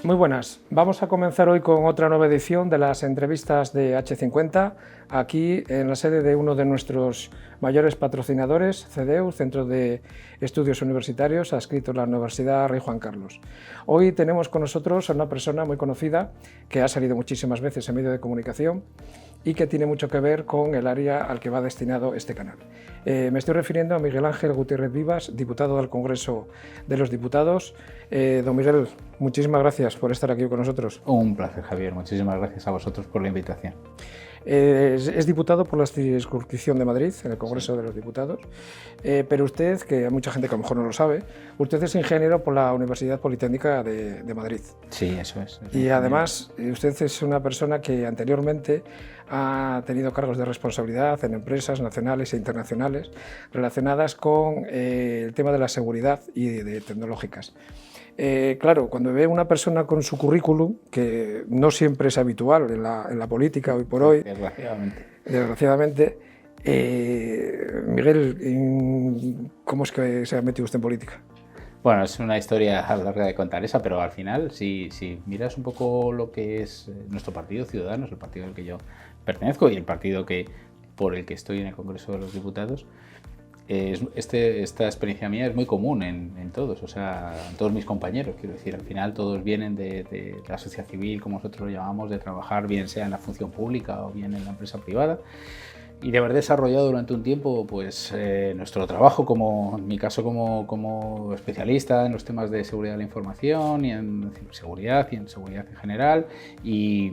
Muy buenas. Vamos a comenzar hoy con otra nueva edición de las entrevistas de H50, aquí en la sede de uno de nuestros mayores patrocinadores, CEDEU, Centro de Estudios Universitarios, adscrito a la Universidad Rey Juan Carlos. Hoy tenemos con nosotros a una persona muy conocida que ha salido muchísimas veces en medios de comunicación y que tiene mucho que ver con el área al que va destinado este canal. Me estoy refiriendo a Miguel Ángel Gutiérrez Vivas, diputado del Congreso de los Diputados. Don Miguel, muchísimas gracias por estar aquí con nosotros. Un placer, Javier. Muchísimas gracias a vosotros por la invitación. Es diputado por la circunscripción de Madrid, en el Congreso de los Diputados, pero usted, que hay mucha gente que a lo mejor no lo sabe, usted es ingeniero por la Universidad Politécnica de Madrid. Sí, eso es. Y además, usted es una persona que anteriormente ha tenido cargos de responsabilidad en empresas nacionales e internacionales relacionadas con el tema de la seguridad y de tecnológicas. Claro, cuando ve una persona con su currículum, que no siempre es habitual en la política hoy por hoy, desgraciadamente, Miguel, ¿cómo es que se ha metido usted en política? Bueno, es una historia larga de contar esa, pero al final, si miras un poco lo que es nuestro partido, Ciudadanos, el partido al que yo pertenezco y el partido por el que estoy en el Congreso de los Diputados, esta experiencia mía es muy común en todos, o sea, en todos mis compañeros, quiero decir, al final todos vienen de la sociedad civil, como nosotros lo llamamos, de trabajar bien sea en la función pública o bien en la empresa privada, y de haber desarrollado durante un tiempo pues, nuestro trabajo, en mi caso como especialista en los temas de seguridad de la información y en ciberseguridad y en seguridad en general, y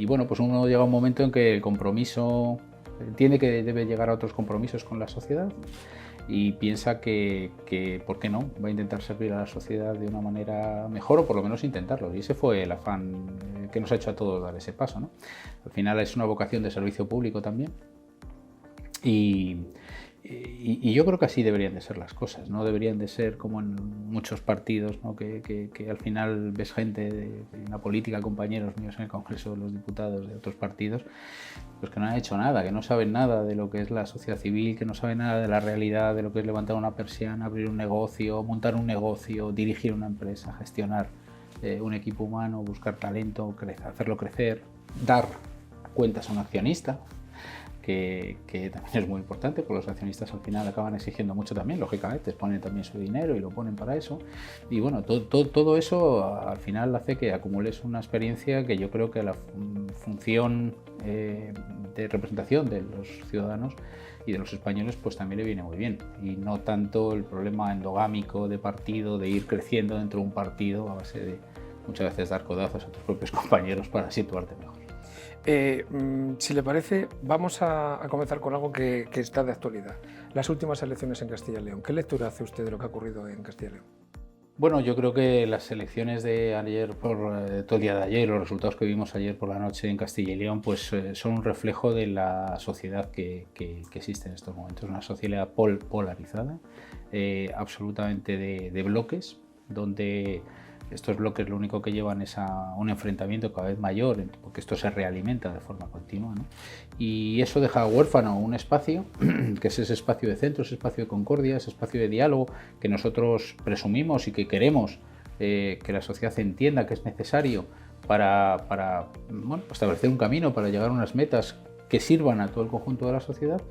bueno, pues uno llega a un momento en que el compromiso entiende que debe llegar a otros compromisos con la sociedad y piensa que, ¿por qué no?, va a intentar servir a la sociedad de una manera mejor o por lo menos intentarlo. Y ese fue el afán que nos ha hecho a todos dar ese paso, ¿no? Al final es una vocación de servicio público también y yo creo que así deberían de ser las cosas, no deberían de ser como en muchos partidos, ¿no? que al final ves gente de la política, compañeros míos en el Congreso de los Diputados de otros partidos, pues que no han hecho nada, que no saben nada de lo que es la sociedad civil, que no saben nada de la realidad, de lo que es levantar una persiana, abrir un negocio, montar un negocio, dirigir una empresa, gestionar un equipo humano, buscar talento, hacerlo crecer, dar cuentas a un accionista, que también es muy importante, porque los accionistas al final acaban exigiendo mucho también, lógicamente, ponen también su dinero y lo ponen para eso. Y bueno, todo eso al final hace que acumules una experiencia que yo creo que la función de representación de los ciudadanos y de los españoles pues también le viene muy bien. Y no tanto el problema endogámico de partido, de ir creciendo dentro de un partido a base de muchas veces dar codazos a tus propios compañeros para situarte mejor. Si le parece, vamos a comenzar con algo que está de actualidad. Las últimas elecciones en Castilla y León. ¿Qué lectura hace usted de lo que ha ocurrido en Castilla y León? Bueno, yo creo que las elecciones de ayer, todo el día de ayer, los resultados que vimos ayer por la noche en Castilla y León, pues son un reflejo de la sociedad que existe en estos momentos. Una sociedad polarizada, absolutamente de bloques, donde estos bloques lo único que llevan es a un enfrentamiento cada vez mayor, porque esto se realimenta de forma continua, ¿no? Y eso deja huérfano un espacio, que es ese espacio de centro, ese espacio de concordia, ese espacio de diálogo que nosotros presumimos y que queremos que la sociedad entienda que es necesario para bueno, establecer un camino, para llegar a unas metas que sirvan a todo el conjunto de la sociedad,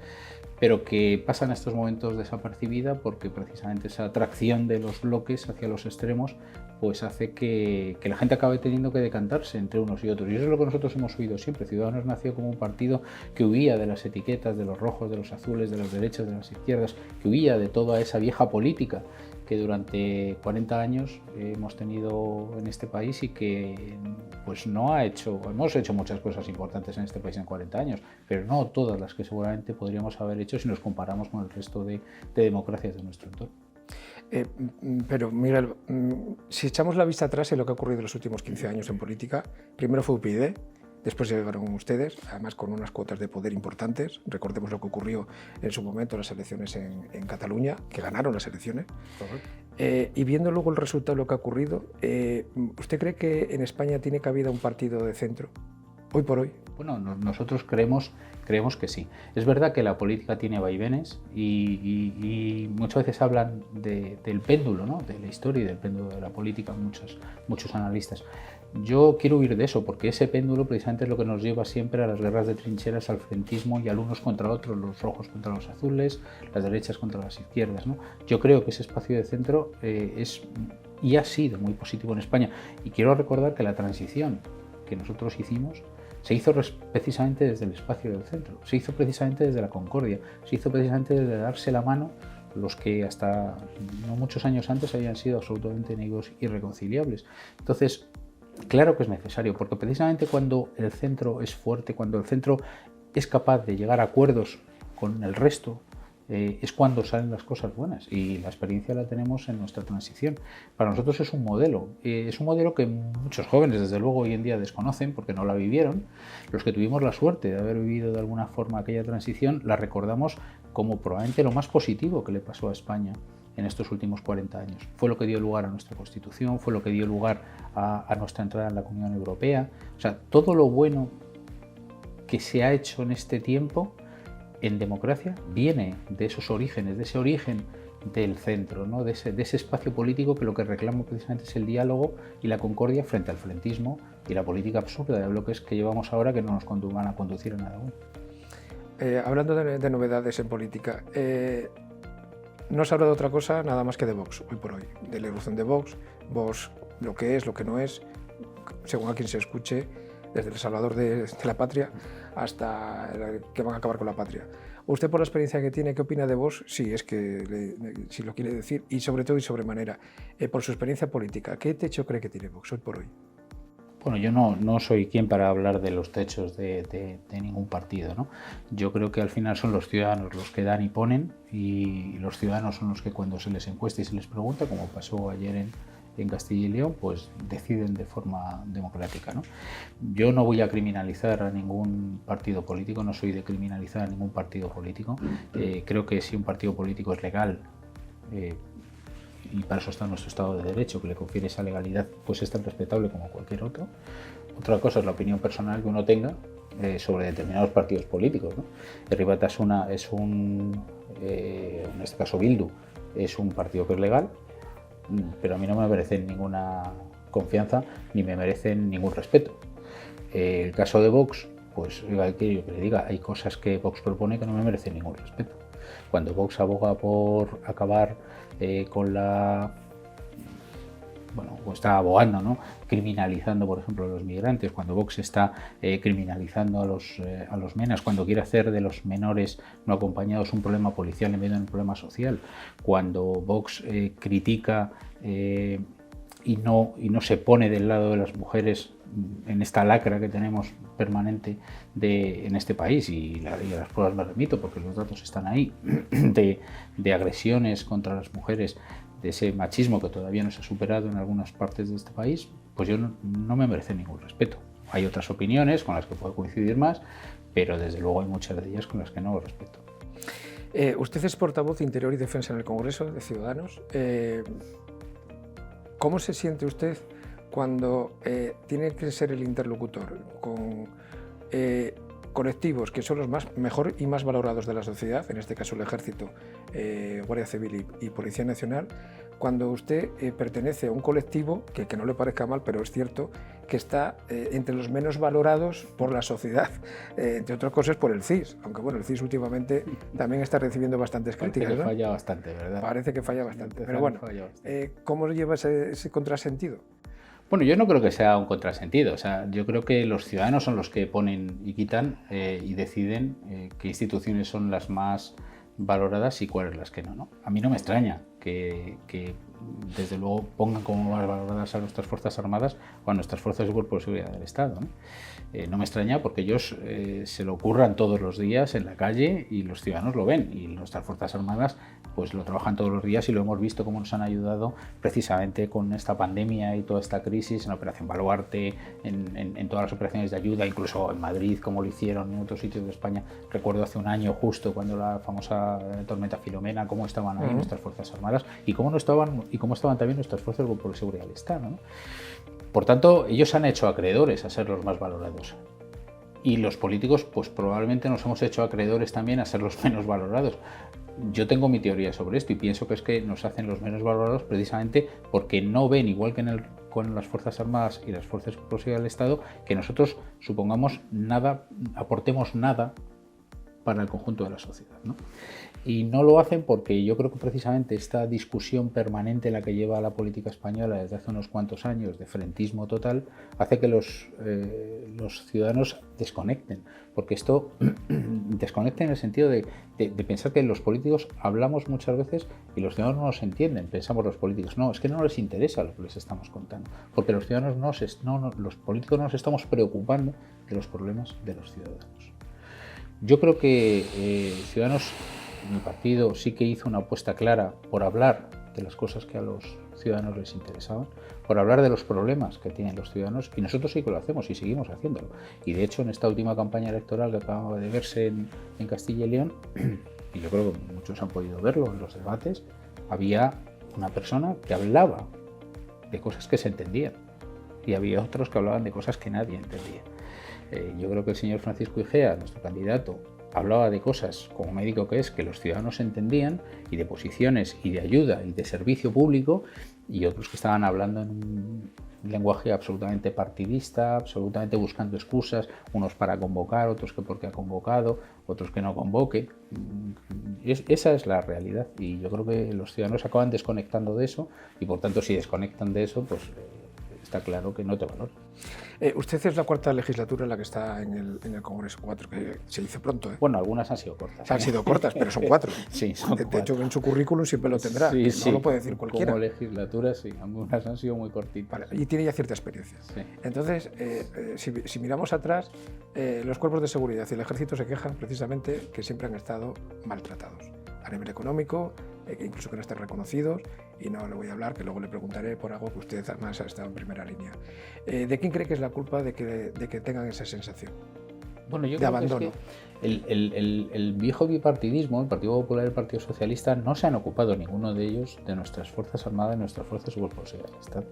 pero que pasan en estos momentos desapercibida porque precisamente esa atracción de los bloques hacia los extremos pues hace que la gente acabe teniendo que decantarse entre unos y otros. Y eso es lo que nosotros hemos oído siempre. Ciudadanos nació como un partido que huía de las etiquetas, de los rojos, de los azules, de las derechas, de las izquierdas, que huía de toda esa vieja política que durante 40 años hemos tenido en este país y que pues hemos hecho muchas cosas importantes en este país en 40 años, pero no todas las que seguramente podríamos haber hecho si nos comparamos con el resto de democracias de nuestro entorno. Pero Miguel, si echamos la vista atrás en lo que ha ocurrido en los últimos 15 años en política, primero fue UPyD, después llegaron ustedes, además con unas cuotas de poder importantes. Recordemos lo que ocurrió en su momento en las elecciones en Cataluña, que ganaron las elecciones. Y viendo luego el resultado de lo que ha ocurrido, ¿usted cree que en España tiene cabida un partido de centro? hoy por hoy? Bueno, nosotros creemos que sí. Es verdad que la política tiene vaivenes y muchas veces hablan del péndulo, ¿no? De la historia y del péndulo de la política, muchos analistas. Yo quiero huir de eso, porque ese péndulo precisamente es lo que nos lleva siempre a las guerras de trincheras, al frentismo y al unos contra otros, los rojos contra los azules, las derechas contra las izquierdas, ¿no? Yo creo que ese espacio de centro es y ha sido muy positivo en España. Y quiero recordar que la transición que nosotros hicimos se hizo precisamente desde el espacio del centro, se hizo precisamente desde la concordia, se hizo precisamente desde darse la mano los que hasta no muchos años antes habían sido absolutamente enemigos irreconciliables. Entonces, claro que es necesario, porque precisamente cuando el centro es fuerte, cuando el centro es capaz de llegar a acuerdos con el resto, es cuando salen las cosas buenas, y la experiencia la tenemos en nuestra transición. Para nosotros es un modelo que muchos jóvenes desde luego hoy en día desconocen porque no la vivieron. Los que tuvimos la suerte de haber vivido de alguna forma aquella transición la recordamos como probablemente lo más positivo que le pasó a España en estos últimos 40 años. Fue lo que dio lugar a nuestra Constitución, fue lo que dio lugar a nuestra entrada en la Unión Europea. O sea, todo lo bueno que se ha hecho en este tiempo en democracia viene de esos orígenes, de ese origen del centro, ¿no? de ese espacio político que lo que reclama precisamente es el diálogo y la concordia frente al frentismo y la política absurda de bloques que llevamos ahora que no nos van a conducir a nada bueno. Hablando de novedades en política, no se habla de otra cosa nada más que de Vox, hoy por hoy, de la evolución de Vox, lo que es, lo que no es, según a quien se escuche, desde el salvador de la patria hasta que van a acabar con la patria. Usted, por la experiencia que tiene, ¿qué opina de Vox? Si es que si lo quiere decir, y sobre todo y sobremanera, por su experiencia política, ¿qué techo cree que tiene Vox hoy por hoy? Bueno, yo no soy quien para hablar de los techos de ningún partido, ¿no? Yo creo que al final son los ciudadanos los que dan y ponen, y los ciudadanos son los que cuando se les encuesta y se les pregunta, como pasó ayer en Castilla y León, pues deciden de forma democrática, ¿no? Yo no voy a criminalizar a ningún partido político, no soy de criminalizar a ningún partido político. Creo que si un partido político es legal, y para eso está nuestro Estado de Derecho, que le confiere esa legalidad, pues es tan respetable como cualquier otro. Otra cosa es la opinión personal que uno tenga sobre determinados partidos políticos, ¿no? Herri Batasuna en este caso Bildu, es un partido que es legal, pero a mí no me merecen ninguna confianza ni me merecen ningún respeto. El caso de Vox, pues oiga, que yo le diga, hay cosas que Vox propone que no me merecen ningún respeto. Cuando Vox aboga por acabar con la... Bueno, o está abogando, ¿no? Criminalizando, por ejemplo, a los migrantes, cuando Vox está criminalizando a los menas, cuando quiere hacer de los menores no acompañados un problema policial en vez de un problema social, cuando Vox critica y no se pone del lado de las mujeres en esta lacra que tenemos permanente en este país, y a las pruebas me remito porque los datos están ahí, de agresiones contra las mujeres, de ese machismo que todavía no se ha superado en algunas partes de este país, pues yo no me merece ningún respeto. Hay otras opiniones con las que puedo coincidir más, pero desde luego hay muchas de ellas con las que no lo respeto. Usted es portavoz de Interior y Defensa en el Congreso de Ciudadanos. ¿Cómo se siente usted cuando tiene que ser el interlocutor con colectivos que son los mejor y más valorados de la sociedad, en este caso el Ejército, Guardia Civil y Policía Nacional, cuando usted pertenece a un colectivo que no le parezca mal, pero es cierto que está entre los menos valorados por la sociedad, entre otras cosas por el CIS, aunque bueno, el CIS últimamente también está recibiendo bastantes críticas, Parece que ¿no? falla bastante, ¿verdad? Parece que falla bastante, pero bueno, ¿cómo lleva ese contrasentido? Bueno, yo no creo que sea un contrasentido. O sea, yo creo que los ciudadanos son los que ponen y quitan y deciden qué instituciones son las más valoradas y cuáles las que no. A mí no me extraña que desde luego pongan como más valoradas a nuestras Fuerzas Armadas o a nuestras Fuerzas de Cuerpo de Seguridad del Estado, ¿no? No me extraña porque ellos se lo curran todos los días en la calle y los ciudadanos lo ven, y nuestras Fuerzas Armadas pues lo trabajan todos los días y lo hemos visto cómo nos han ayudado precisamente con esta pandemia y toda esta crisis, en la Operación Baluarte, en todas las operaciones de ayuda, incluso en Madrid, como lo hicieron en otros sitios de España. Recuerdo hace un año justo cuando la famosa tormenta Filomena, cómo estaban ahí nuestras Fuerzas Armadas y cómo estaban también nuestras Fuerzas de Cuerpo de Seguridad del Estado, ¿no? Por tanto, ellos han hecho acreedores a ser los más valorados. Y los políticos, pues probablemente nos hemos hecho acreedores también a ser los menos valorados. Yo tengo mi teoría sobre esto y pienso que es que nos hacen los menos valorados precisamente porque no ven, igual que con las Fuerzas Armadas y las Fuerzas de Seguridad del Estado, que nosotros supongamos nada, aportemos nada para el conjunto de la sociedad, ¿no? Y no lo hacen porque yo creo que precisamente esta discusión permanente la que lleva la política española desde hace unos cuantos años de frentismo total hace que los ciudadanos desconecten, porque esto desconecta en el sentido de pensar que los políticos hablamos muchas veces y los ciudadanos no nos entienden. Pensamos los políticos, no, es que no les interesa lo que les estamos contando, porque los ciudadanos los políticos no nos estamos preocupando de los problemas de los ciudadanos. Yo creo que Ciudadanos, mi partido, sí que hizo una apuesta clara por hablar de las cosas que a los ciudadanos les interesaban, por hablar de los problemas que tienen los ciudadanos, y nosotros sí que lo hacemos y seguimos haciéndolo. Y de hecho en esta última campaña electoral que acaba de verse en Castilla y León, y yo creo que muchos han podido verlo en los debates, había una persona que hablaba de cosas que se entendían y había otros que hablaban de cosas que nadie entendía. Yo creo que el señor Francisco Igea, nuestro candidato, hablaba de cosas, como médico que es, que los ciudadanos entendían, y de posiciones y de ayuda y de servicio público, y otros que estaban hablando en un lenguaje absolutamente partidista, absolutamente buscando excusas, unos para convocar, otros que porque ha convocado, otros que no convoque. Esa es la realidad, y yo creo que los ciudadanos acaban desconectando de eso, y por tanto si desconectan de eso, pues está claro que no te valoran. Usted es la cuarta legislatura en la que está en el Congreso, 4, que se dice pronto. Bueno, algunas han sido cortas. Han sido cortas, pero son 4. Sí, son 4. De hecho, en su currículum siempre lo tendrá. Sí, no lo puede decir cualquiera. Como legislatura, sí, algunas han sido muy cortitas. Vale, y tiene ya cierta experiencia. Sí. Entonces, si miramos atrás, los cuerpos de seguridad y el ejército se quejan precisamente que siempre han estado maltratados a nivel económico, incluso que no estén reconocidos, y no le voy a hablar, que luego le preguntaré por algo que usted además ha estado en primera línea. ¿De quién cree que es la culpa de que tengan esa sensación? Bueno, yo de creo abandono. Que es que el viejo bipartidismo, el Partido Popular y el Partido Socialista, no se han ocupado ninguno de ellos de nuestras Fuerzas Armadas y nuestras Fuerzas de Seguridad del Estado.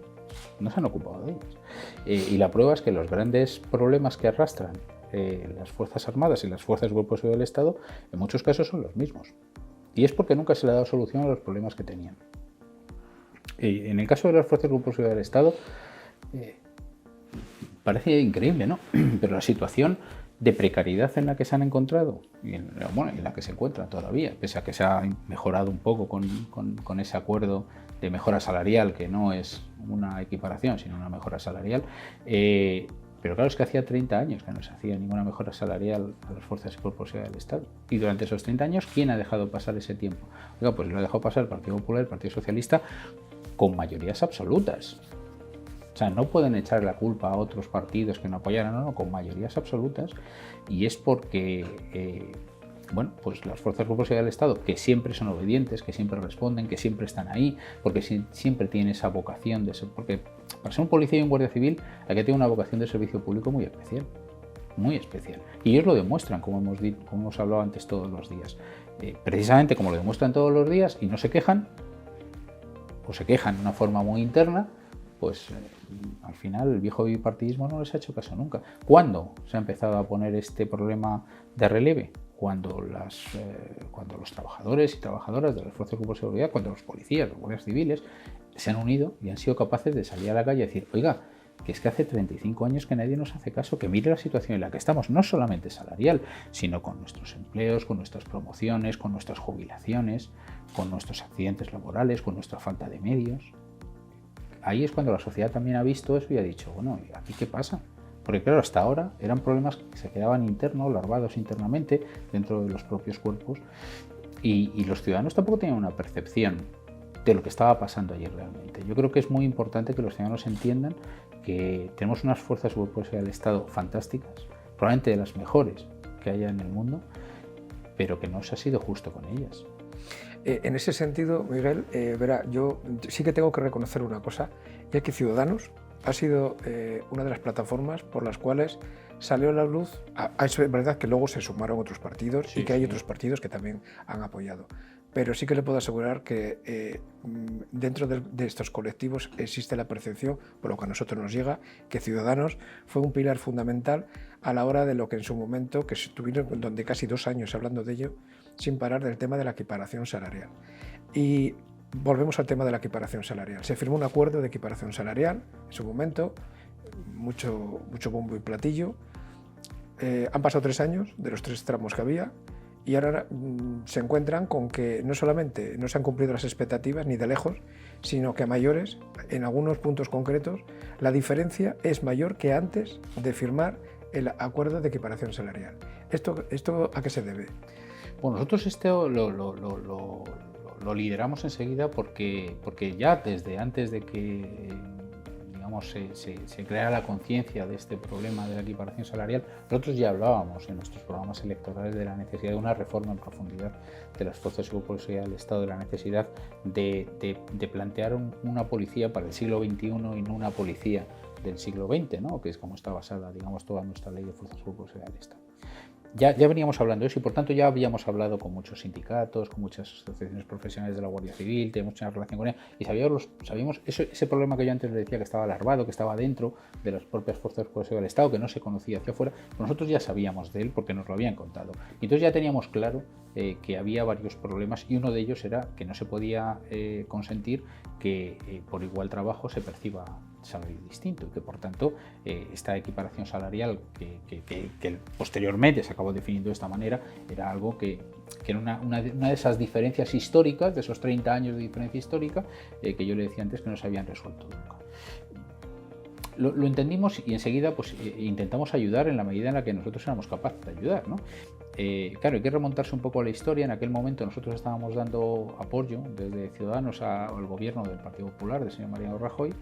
No se han ocupado de ellos. Y la prueba es que los grandes problemas que arrastran las Fuerzas Armadas y las Fuerzas de Seguridad del Estado, en muchos casos son los mismos. Y es porque nunca se le ha dado solución a los problemas que tenían. En el caso de las Fuerzas de Seguridad del Estado, parece increíble, ¿no? Pero la situación de precariedad en la que se han encontrado, y en la que se encuentran todavía, pese a que se ha mejorado un poco con ese acuerdo de mejora salarial, que no es una equiparación, sino una mejora salarial, pero claro, es que hacía 30 años que no se hacía ninguna mejora salarial a las fuerzas y cuerpos del Estado. Y durante esos 30 años, ¿quién ha dejado pasar ese tiempo? Oiga, pues lo ha dejado pasar el Partido Popular, el Partido Socialista, con mayorías absolutas. O sea, no pueden echar la culpa a otros partidos que no apoyaran, no, con mayorías absolutas. Y es porque, pues las fuerzas y cuerpos del Estado, que siempre son obedientes, que siempre responden, que siempre están ahí, porque siempre tienen esa vocación de ser, porque para ser un policía y un guardia civil hay que tener una vocación de servicio público muy especial. Muy especial. Y ellos lo demuestran, como hemos hablado antes, todos los días. Precisamente como lo demuestran todos los días y no se quejan, o se quejan de una forma muy interna, pues al final el viejo bipartidismo no les ha hecho caso nunca. ¿Cuándo se ha empezado a poner este problema de relieve? Cuando los trabajadores y trabajadoras de las fuerzas de seguridad, cuando los policías, los guardias civiles se han unido y han sido capaces de salir a la calle y decir, oiga, que es que hace 35 años que nadie nos hace caso, que mire la situación en la que estamos, no solamente salarial, sino con nuestros empleos, con nuestras promociones, con nuestras jubilaciones, con nuestros accidentes laborales, con nuestra falta de medios. Ahí es cuando la sociedad también ha visto eso y ha dicho, bueno, ¿y aquí qué pasa? Porque claro, hasta ahora eran problemas que se quedaban internos, larvados internamente dentro de los propios cuerpos, y los ciudadanos tampoco tenían una percepción de lo que estaba pasando allí realmente. Yo creo que es muy importante que los ciudadanos entiendan que tenemos unas fuerzas de seguridad del Estado fantásticas, probablemente de las mejores que haya en el mundo, pero que no se ha sido justo con ellas. En ese sentido, Miguel, verá, yo sí que tengo que reconocer una cosa, y es que Ciudadanos ha sido una de las plataformas por las cuales salió a la luz. Es verdad que luego se sumaron otros partidos y que hay otros partidos que también han apoyado. pero sí que le puedo asegurar que dentro de estos colectivos existe la percepción, por lo que a nosotros nos llega, que Ciudadanos fue un pilar fundamental a la hora de lo que en su momento, que estuvieron donde casi 2 años hablando de ello, sin parar, del tema de la equiparación salarial. Y volvemos al tema de la equiparación salarial. Se firmó un acuerdo de equiparación salarial en su momento, mucho bombo y platillo. Han pasado 3 años de los 3 tramos que había y ahora se encuentran con que no solamente no se han cumplido las expectativas ni de lejos, sino que a mayores, en algunos puntos concretos, la diferencia es mayor que antes de firmar el acuerdo de equiparación salarial. ¿Esto a qué se debe? Bueno, nosotros esto lo lideramos enseguida porque ya desde antes de que se crea la conciencia de este problema de la equiparación salarial, nosotros ya hablábamos en nuestros programas electorales de la necesidad de una reforma en profundidad de las fuerzas de seguridad del Estado, de la necesidad de plantear una policía para el siglo XXI y no una policía del siglo XX, ¿no? Que es como está basada, digamos, toda nuestra ley de fuerzas de seguridad del Estado. Ya veníamos hablando de eso y por tanto ya habíamos hablado con muchos sindicatos, con muchas asociaciones profesionales de la Guardia Civil, tenemos mucha relación con ella y sabíamos ese problema que yo antes le decía que estaba alarmado, que estaba dentro de las propias fuerzas de seguridad del Estado, que no se conocía hacia afuera, pues nosotros ya sabíamos de él porque nos lo habían contado. Y entonces ya teníamos claro que había varios problemas y uno de ellos era que no se podía consentir que por igual trabajo se perciba salario distinto y que por tanto esta equiparación salarial que posteriormente se acabó definiendo de esta manera era algo que era una de esas diferencias históricas, de esos 30 años de diferencia histórica que yo le decía antes que no se habían resuelto nunca. Lo entendimos y enseguida pues, intentamos ayudar en la medida en la que nosotros éramos capaces de ayudar, ¿no? Claro, hay que remontarse un poco a la historia. En aquel momento nosotros estábamos dando apoyo desde Ciudadanos al gobierno del Partido Popular, del señor Mariano Rajoy,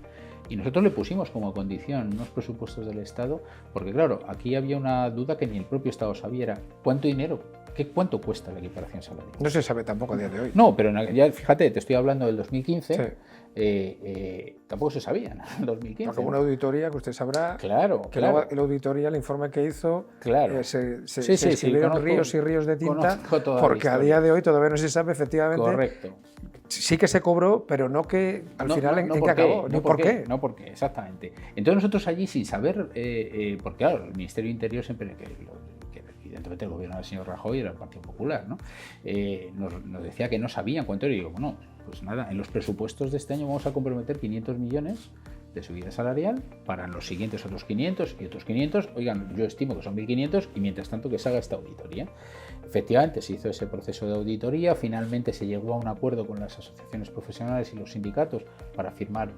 y nosotros le pusimos como condición unos presupuestos del Estado, porque claro, aquí había una duda que ni el propio Estado sabía, era ¿cuánto dinero? ¿Cuánto cuesta la equiparación salarial? No se sabe tampoco a día de hoy. No, pero ya fíjate, te estoy hablando del 2015, sí. Tampoco se sabía en el 2015. Porque hubo una auditoría que usted sabrá, claro. La auditoría, el informe que hizo, se escribieron ríos y ríos de tinta, porque a día de hoy todavía no se sabe efectivamente. Correcto. Sí que se cobró, pero no que al final en qué acabó, ni por qué. No por qué, exactamente. Entonces nosotros allí sin saber, porque claro, el Ministerio de Interior siempre, que evidentemente el gobierno del señor Rajoy era el Partido Popular, ¿no? Nos decía que no sabían cuánto era y digo, bueno, pues nada, en los presupuestos de este año vamos a comprometer 500 millones de subida salarial para los siguientes otros 500 y otros 500, oigan, yo estimo que son 1.500 y mientras tanto que se haga esta auditoría. Efectivamente se hizo ese proceso de auditoría, finalmente se llegó a un acuerdo con las asociaciones profesionales y los sindicatos para firmar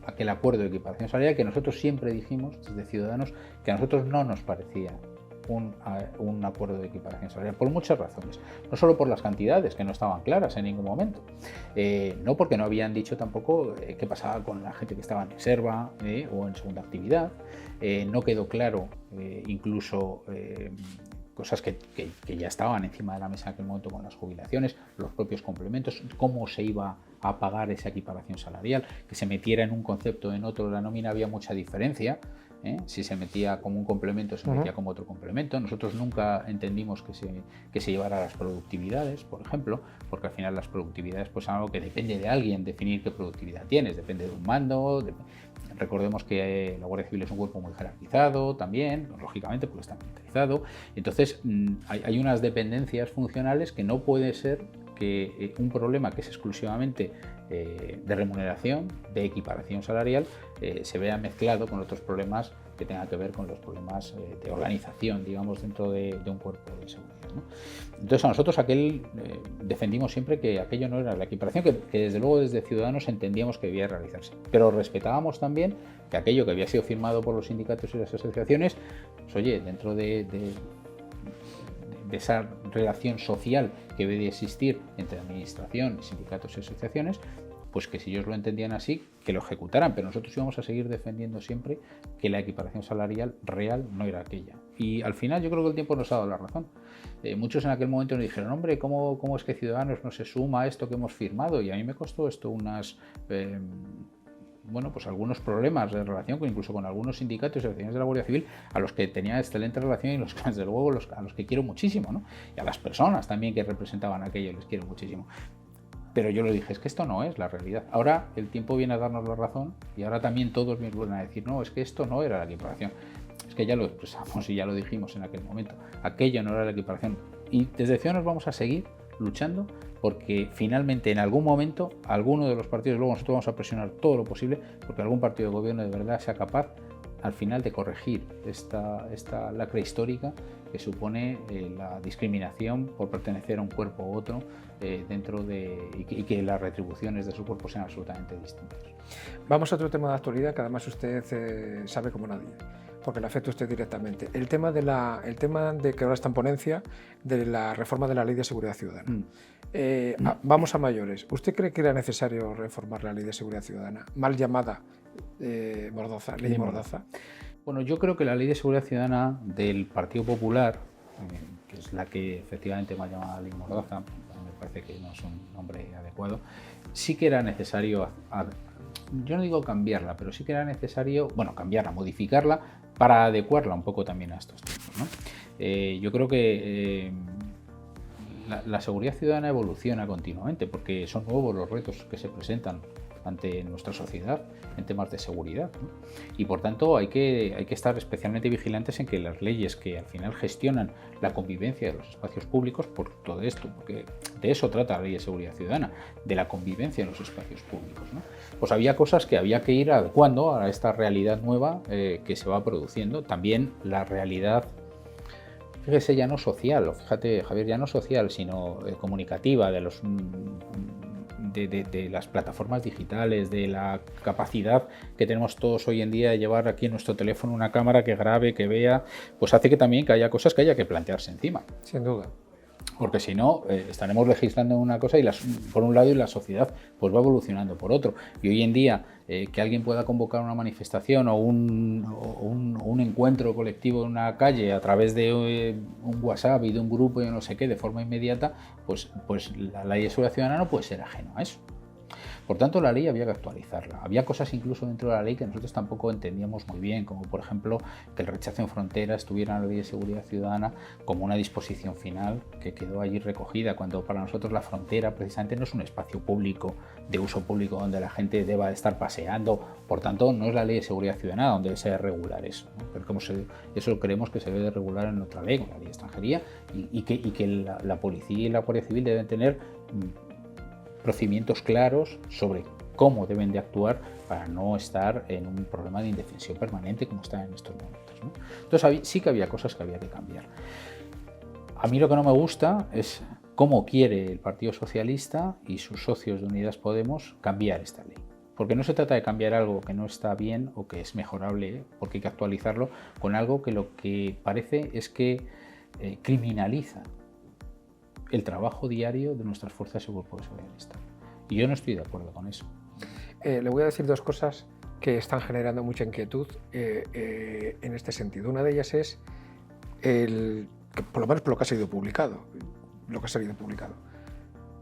aquel acuerdo de equiparación salarial que nosotros siempre dijimos desde Ciudadanos que a nosotros no nos parecía un acuerdo de equiparación salarial por muchas razones, no solo por las cantidades que no estaban claras en ningún momento, no porque no habían dicho tampoco qué pasaba con la gente que estaba en reserva o en segunda actividad, no quedó claro incluso cosas que ya estaban encima de la mesa en aquel momento con las jubilaciones, los propios complementos, cómo se iba a pagar esa equiparación salarial, que se metiera en un concepto o en otro, la nómina había mucha diferencia. Si se metía como un complemento, se metía como otro complemento. Nosotros nunca entendimos que se llevara a las productividades, por ejemplo, porque al final las productividades pues, son algo que depende de alguien definir qué productividad tienes, depende de un mando. Recordemos que la Guardia Civil es un cuerpo muy jerarquizado también, lógicamente porque está militarizado. Entonces hay unas dependencias funcionales que no puede ser que un problema que es exclusivamente de remuneración, de equiparación salarial, se vea mezclado con otros problemas que tengan que ver con los problemas de organización, digamos, dentro de un cuerpo de seguridad, ¿no? Entonces a nosotros defendimos siempre que aquello no era la equiparación, que desde luego desde Ciudadanos entendíamos que debía realizarse, pero respetábamos también que aquello que había sido firmado por los sindicatos y las asociaciones, pues, oye, dentro de esa relación social que debe de existir entre administración, sindicatos y asociaciones, pues que si ellos lo entendían así, que lo ejecutaran, pero nosotros íbamos a seguir defendiendo siempre que la equiparación salarial real no era aquella. Y al final yo creo que el tiempo nos ha dado la razón. Muchos en aquel momento nos dijeron, hombre, ¿cómo es que Ciudadanos no se suma a esto que hemos firmado? Y a mí me costó esto unas bueno, pues algunos problemas de relación incluso con algunos sindicatos y asociaciones de la Guardia Civil, a los que tenía excelente relación y desde luego a los que quiero muchísimo, ¿no? Y a las personas también que representaban aquello les quiero muchísimo. Pero yo le dije, es que esto no es la realidad. Ahora el tiempo viene a darnos la razón y ahora también todos me vuelven a decir, no, es que esto no era la equiparación. Es que ya lo expresamos y ya lo dijimos en aquel momento. Aquello no era la equiparación. Y desde Ciudadanos vamos a seguir luchando porque finalmente en algún momento alguno de los partidos, luego nosotros vamos a presionar todo lo posible porque algún partido de gobierno de verdad sea capaz al final de corregir esta lacra histórica que supone la discriminación por pertenecer a un cuerpo u otro y que las retribuciones de su cuerpo sean absolutamente distintas. Vamos a otro tema de actualidad que además usted sabe como nadie, porque le afecta a usted directamente. El tema de que ahora está en ponencia de la reforma de la Ley de Seguridad Ciudadana. Vamos a mayores. ¿Usted cree que era necesario reformar la Ley de Seguridad Ciudadana, mal llamada Mordaza, Ley Mordaza? Bueno, yo creo que la Ley de Seguridad Ciudadana del Partido Popular, que es la que efectivamente me ha llamado Ley Mordaza, me parece que no es un nombre adecuado, sí que era necesario, yo no digo cambiarla, pero sí que era necesario, bueno, cambiarla, modificarla para adecuarla un poco también a estos tiempos, ¿no? Yo creo que la seguridad ciudadana evoluciona continuamente porque son nuevos los retos que se presentan ante nuestra sociedad en temas de seguridad, ¿no? Y por tanto hay que estar especialmente vigilantes en que las leyes que al final gestionan la convivencia de los espacios públicos, por todo esto, porque de eso trata la Ley de Seguridad Ciudadana, de la convivencia en los espacios públicos, ¿no? Pues había cosas que había que ir adecuando a esta realidad nueva que se va produciendo, también la realidad, fíjese, ya no social, o fíjate, Javier, ya no social, sino comunicativa, de las plataformas digitales, de la capacidad que tenemos todos hoy en día de llevar aquí en nuestro teléfono una cámara que grabe, que vea, pues hace que también que haya cosas que haya que plantearse encima. Sin duda. Porque si no, estaremos legislando una cosa y por un lado y la sociedad pues va evolucionando por otro. Y hoy en día que alguien pueda convocar una manifestación o un encuentro colectivo en una calle a través de un WhatsApp y de un grupo y no sé qué de forma inmediata, pues la Ley de Seguridad Ciudadana no puede ser ajeno a eso. Por tanto, la ley había que actualizarla. Había cosas incluso dentro de la ley que nosotros tampoco entendíamos muy bien, como por ejemplo que el rechazo en frontera estuviera en la Ley de Seguridad Ciudadana como una disposición final que quedó allí recogida, cuando para nosotros la frontera precisamente no es un espacio público, de uso público, donde la gente deba estar paseando. Por tanto, no es la Ley de Seguridad Ciudadana donde debe ser regular eso, ¿no? Pero como eso creemos que se debe de regular en otra ley, con la Ley de Extranjería, y que la policía y la Guardia Civil deben tener procedimientos claros sobre cómo deben de actuar para no estar en un problema de indefensión permanente como está en estos momentos, ¿no? Entonces sí que había cosas que había que cambiar. A mí lo que no me gusta es cómo quiere el Partido Socialista y sus socios de Unidas Podemos cambiar esta ley. Porque no se trata de cambiar algo que no está bien o que es mejorable, porque hay que actualizarlo con algo que lo que parece es que criminaliza el trabajo diario de nuestras fuerzas y cuerpos de seguridad del Estado. Y yo no estoy de acuerdo con eso. Le voy a decir dos cosas que están generando mucha inquietud en este sentido. Una de ellas es, por lo menos por lo que ha salido publicado,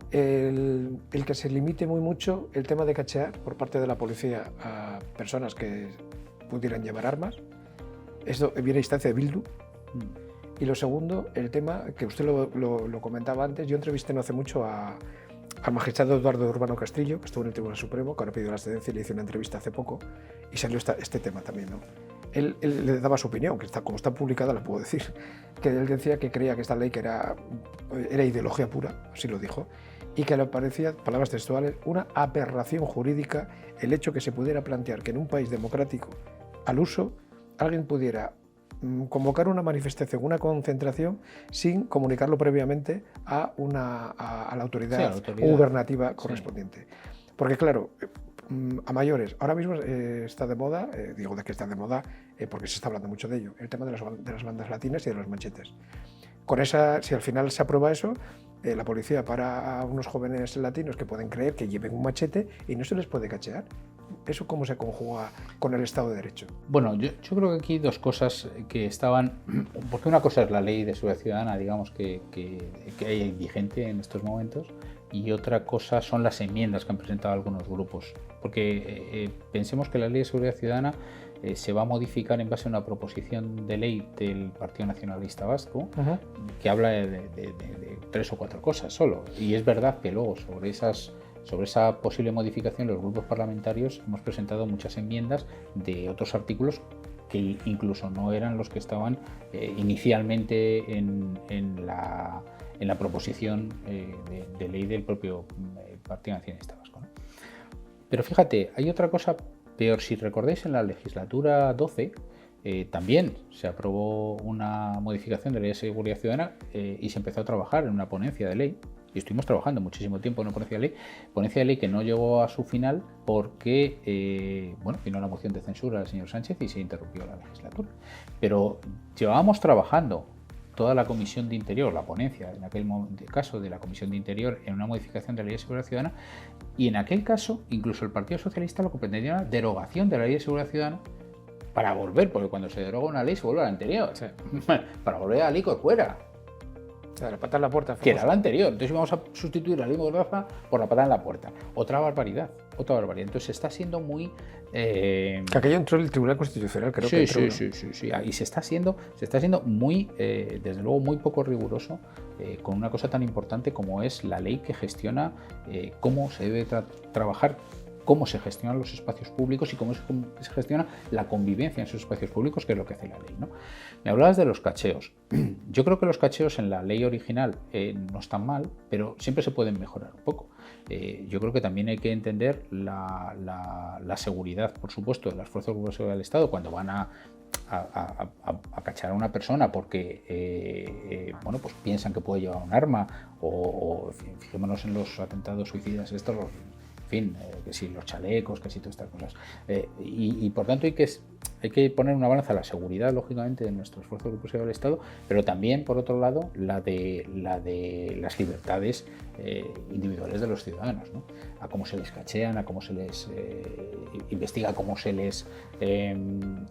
el que se limite muy mucho el tema de cachear por parte de la policía a personas que pudieran llevar armas. Esto viene a instancia de Bildu. Y lo segundo, el tema que usted lo comentaba antes, yo entrevisté no hace mucho al magistrado Eduardo Urbano Castrillo, que estuvo en el Tribunal Supremo, que ahora pedido la excedencia y le hice una entrevista hace poco, y salió este tema también, ¿no? Él le daba su opinión, que como está publicada la puedo decir, que él decía que creía que esta ley que era ideología pura, así lo dijo, y que le parecía, palabras textuales, una aberración jurídica el hecho que se pudiera plantear que en un país democrático al uso alguien pudiera convocar una manifestación, una concentración, sin comunicarlo previamente a la autoridad, gubernativa correspondiente. Sí. Porque claro, a mayores, ahora mismo está de moda, digo de que está de moda porque se está hablando mucho de ello, el tema de las bandas latinas y de los machetes. Con si al final se aprueba eso, la policía para a unos jóvenes latinos que pueden creer que lleven un machete y no se les puede cachear. ¿Eso cómo se conjuga con el Estado de Derecho? Bueno, yo creo que aquí dos cosas que estaban, porque una cosa es la Ley de Seguridad Ciudadana, digamos, que hay vigente en estos momentos, y otra cosa son las enmiendas que han presentado algunos grupos. Porque pensemos que la Ley de Seguridad Ciudadana se va a modificar en base a una proposición de ley del Partido Nacionalista Vasco que habla de 3 o 4 cosas solo. Y es verdad que luego sobre esa posible modificación los grupos parlamentarios hemos presentado muchas enmiendas de otros artículos que incluso no eran los que estaban inicialmente en la proposición de ley del propio Partido Nacionalista Vasco, ¿no? Pero fíjate, hay otra cosa peor. Si recordáis, en la legislatura 12 también se aprobó una modificación de la Ley de Seguridad Ciudadana y se empezó a trabajar en una ponencia de ley. Y estuvimos trabajando muchísimo tiempo en una ponencia de ley que no llegó a su final porque vino la moción de censura del señor Sánchez y se interrumpió la legislatura. Pero llevábamos trabajando toda la Comisión de Interior, la ponencia, en aquel caso de la Comisión de Interior, en una modificación de la Ley de Seguridad Ciudadana, y en aquel caso incluso el Partido Socialista lo que pretendía era derogación de la Ley de Seguridad Ciudadana para volver, porque cuando se deroga una ley se vuelve a la anterior, Sí. para volver a la ley Corcuera, O sea, la pata en la puerta. que era la anterior. Entonces íbamos a sustituir la ley Mordaza por la patada en la puerta. Otra barbaridad. Entonces se está siendo muy... Que aquello entró en el Tribunal Constitucional, creo que entró. Sí. Y se está siendo muy, desde luego, muy poco riguroso con una cosa tan importante como es la ley que gestiona cómo se debe trabajar, cómo se gestionan los espacios públicos y cómo se gestiona la convivencia en esos espacios públicos, que es lo que hace la ley, ¿no? Me hablabas de los cacheos. Yo creo que los cacheos en la ley original no están mal, pero siempre se pueden mejorar un poco. Yo creo que también hay que entender la seguridad, por supuesto, de las fuerzas de seguridad del Estado cuando van a cachar a una persona porque pues piensan que puede llevar un arma o fijémonos en los atentados suicidas estos, que si los chalecos, que si todas estas cosas. Y por tanto hay que poner una balanza la seguridad, lógicamente, de nuestros esfuerzos de seguridad del Estado, pero también, por otro lado, la de las libertades individuales de los ciudadanos, ¿no? A cómo se les cachean, a cómo se les investiga, a cómo se les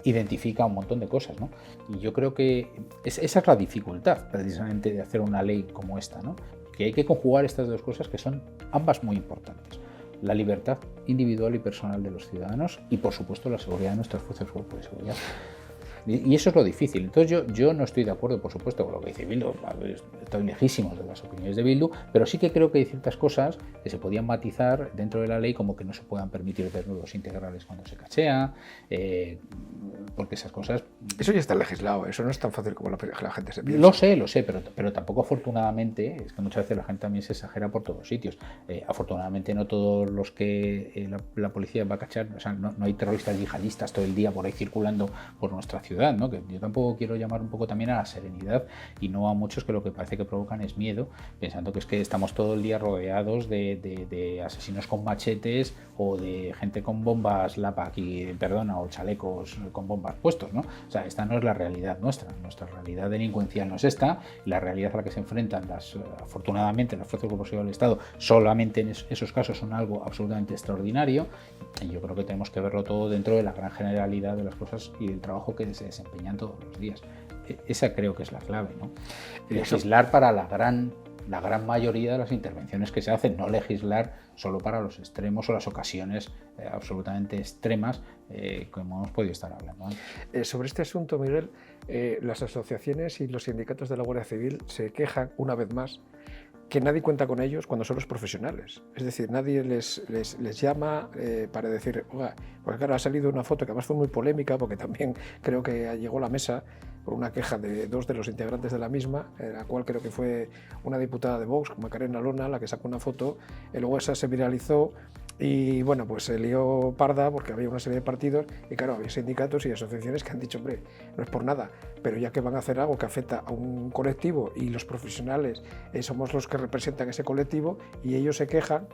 identifica un montón de cosas, ¿no? Y yo creo que esa es la dificultad, precisamente, de hacer una ley como esta, ¿no? Que hay que conjugar estas dos cosas que son ambas muy importantes: la libertad individual y personal de los ciudadanos y, por supuesto, la seguridad de nuestras fuerzas y cuerpos de seguridad. Y eso es lo difícil. Entonces yo no estoy de acuerdo, por supuesto, con lo que dice Bildu. Estoy lejísimo de las opiniones de Bildu, pero sí que creo que hay ciertas cosas que se podían matizar dentro de la ley, como que no se puedan permitir desnudos integrales cuando se cachea, porque esas cosas... Eso ya está legislado, eso no es tan fácil como la gente se piensa. Lo sé, pero tampoco, afortunadamente, es que muchas veces la gente también se exagera por todos sitios. Afortunadamente no todos los que la policía va a cachar, o sea, no hay terroristas yihadistas todo el día por ahí circulando por nuestra ciudad, ¿no? Que yo tampoco quiero llamar un poco también a la serenidad y no a muchos que lo que parece que provocan es miedo, pensando que es que estamos todo el día rodeados de asesinos con machetes o de gente con bombas Lapak o chalecos con bombas puestos, ¿no? O sea, esta no es la realidad nuestra realidad delincuencial no es esta. La realidad a la que se enfrentan afortunadamente las fuerzas de seguridad del Estado solamente en esos casos son algo absolutamente extraordinario, y yo creo que tenemos que verlo todo dentro de la gran generalidad de las cosas y del trabajo que se desempeñan todos los días. Esa creo que es la clave, ¿no? Legislar para la gran mayoría de las intervenciones que se hacen, no legislar solo para los extremos o las ocasiones absolutamente extremas como hemos podido estar hablando antes. Sobre este asunto, Miguel, las asociaciones y los sindicatos de la Guardia Civil se quejan una vez más que nadie cuenta con ellos cuando son los profesionales. Es decir, nadie les llama para decir, porque claro, ha salido una foto que además fue muy polémica, porque también creo que llegó a la mesa por una queja de 2 de los integrantes de la misma, la cual creo que fue una diputada de Vox, Macarena Lona, la que sacó una foto, y luego esa se viralizó y bueno, pues se lió parda porque había una serie de partidos y claro, había sindicatos y asociaciones que han dicho, hombre, no es por nada, pero ya que van a hacer algo que afecta a un colectivo y los profesionales somos los que representan ese colectivo y ellos se quejan,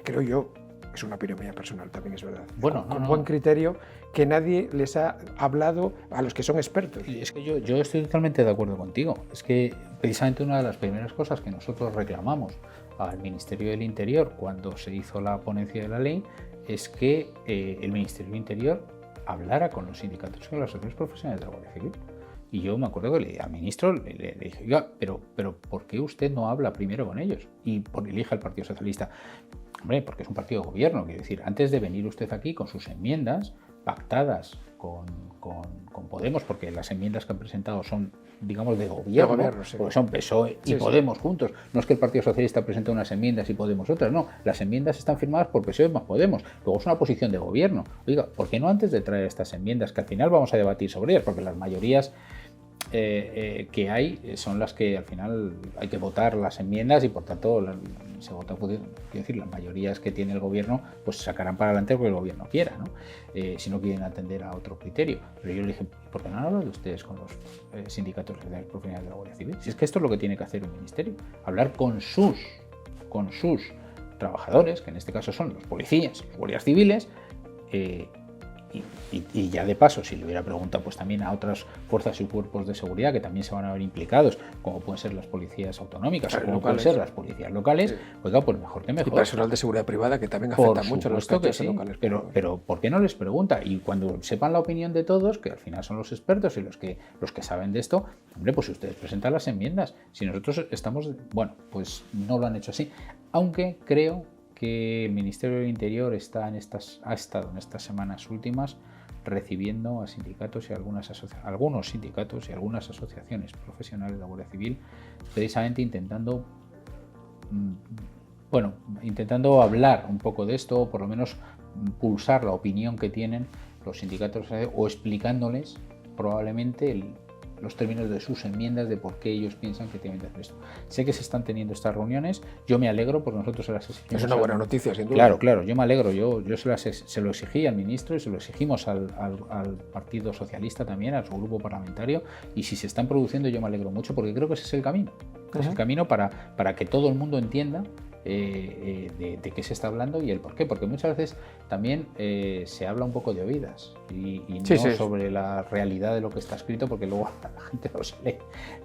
creo yo, es una opinión mía personal, también es verdad, bueno, con buen criterio, que nadie les ha hablado a los que son expertos. Y es que yo estoy totalmente de acuerdo contigo. Es que precisamente una de las primeras cosas que nosotros reclamamos al Ministerio del Interior cuando se hizo la ponencia de la ley es que el Ministerio del Interior hablara con los sindicatos y con las asociaciones profesionales de la Guardia Civil. Y yo me acuerdo que al ministro le dije, oiga, pero ¿por qué usted no habla primero con ellos y elige al Partido Socialista? Hombre, porque es un partido de gobierno, quiero decir, antes de venir usted aquí con sus enmiendas pactadas con Podemos, porque las enmiendas que han presentado son, digamos, de gobierno, sí, porque son PSOE y Podemos juntos. No es que el Partido Socialista presente unas enmiendas y Podemos otras, no. Las enmiendas están firmadas por PSOE más Podemos. Luego es una posición de gobierno. Oiga, ¿por qué no antes de traer estas enmiendas, que al final vamos a debatir sobre ellas, porque las mayorías que hay son las que al final hay que votar las enmiendas y por tanto se vota, quiero decir, las mayorías que tiene el gobierno pues sacarán para adelante lo que el gobierno quiera, ¿no? Si no quieren atender a otro criterio. Pero yo le dije, ¿por qué no han hablado ustedes con los sindicatos profesionales de la Guardia Civil? Si es que esto es lo que tiene que hacer un ministerio, hablar con sus trabajadores, que en este caso son los policías, los guardias civiles, y ya de paso, si le hubiera preguntado pues también a otras fuerzas y cuerpos de seguridad que también se van a ver implicados, como pueden ser las policías autonómicas o como pueden ser las policías locales, oiga, pues mejor que mejor. Y personal de seguridad privada que también afecta mucho a los que sí, locales. Pero ¿por qué no les pregunta? Y cuando sepan la opinión de todos, que al final son los expertos y los que saben de esto, hombre, pues si ustedes presentan las enmiendas, si nosotros estamos, bueno, pues no lo han hecho así, aunque creo que el Ministerio del Interior ha estado en estas semanas últimas recibiendo a sindicatos y algunos sindicatos y algunas asociaciones profesionales de la Guardia Civil, precisamente intentando hablar un poco de esto, o por lo menos pulsar la opinión que tienen los sindicatos o explicándoles probablemente los términos de sus enmiendas, de por qué ellos piensan que tienen que hacer esto. Sé que se están teniendo estas reuniones, yo me alegro porque nosotros se las exigimos. Es una buena noticia, sin duda. Claro, yo me alegro, yo se lo exigí al ministro y se lo exigimos al Partido Socialista también, a su grupo parlamentario, y si se están produciendo yo me alegro mucho porque creo que ese es el camino. Es el camino para que todo el mundo entienda de qué se está hablando y el por qué, porque muchas veces también se habla un poco de oídas y no sobre la realidad de lo que está escrito, porque luego la gente no se lee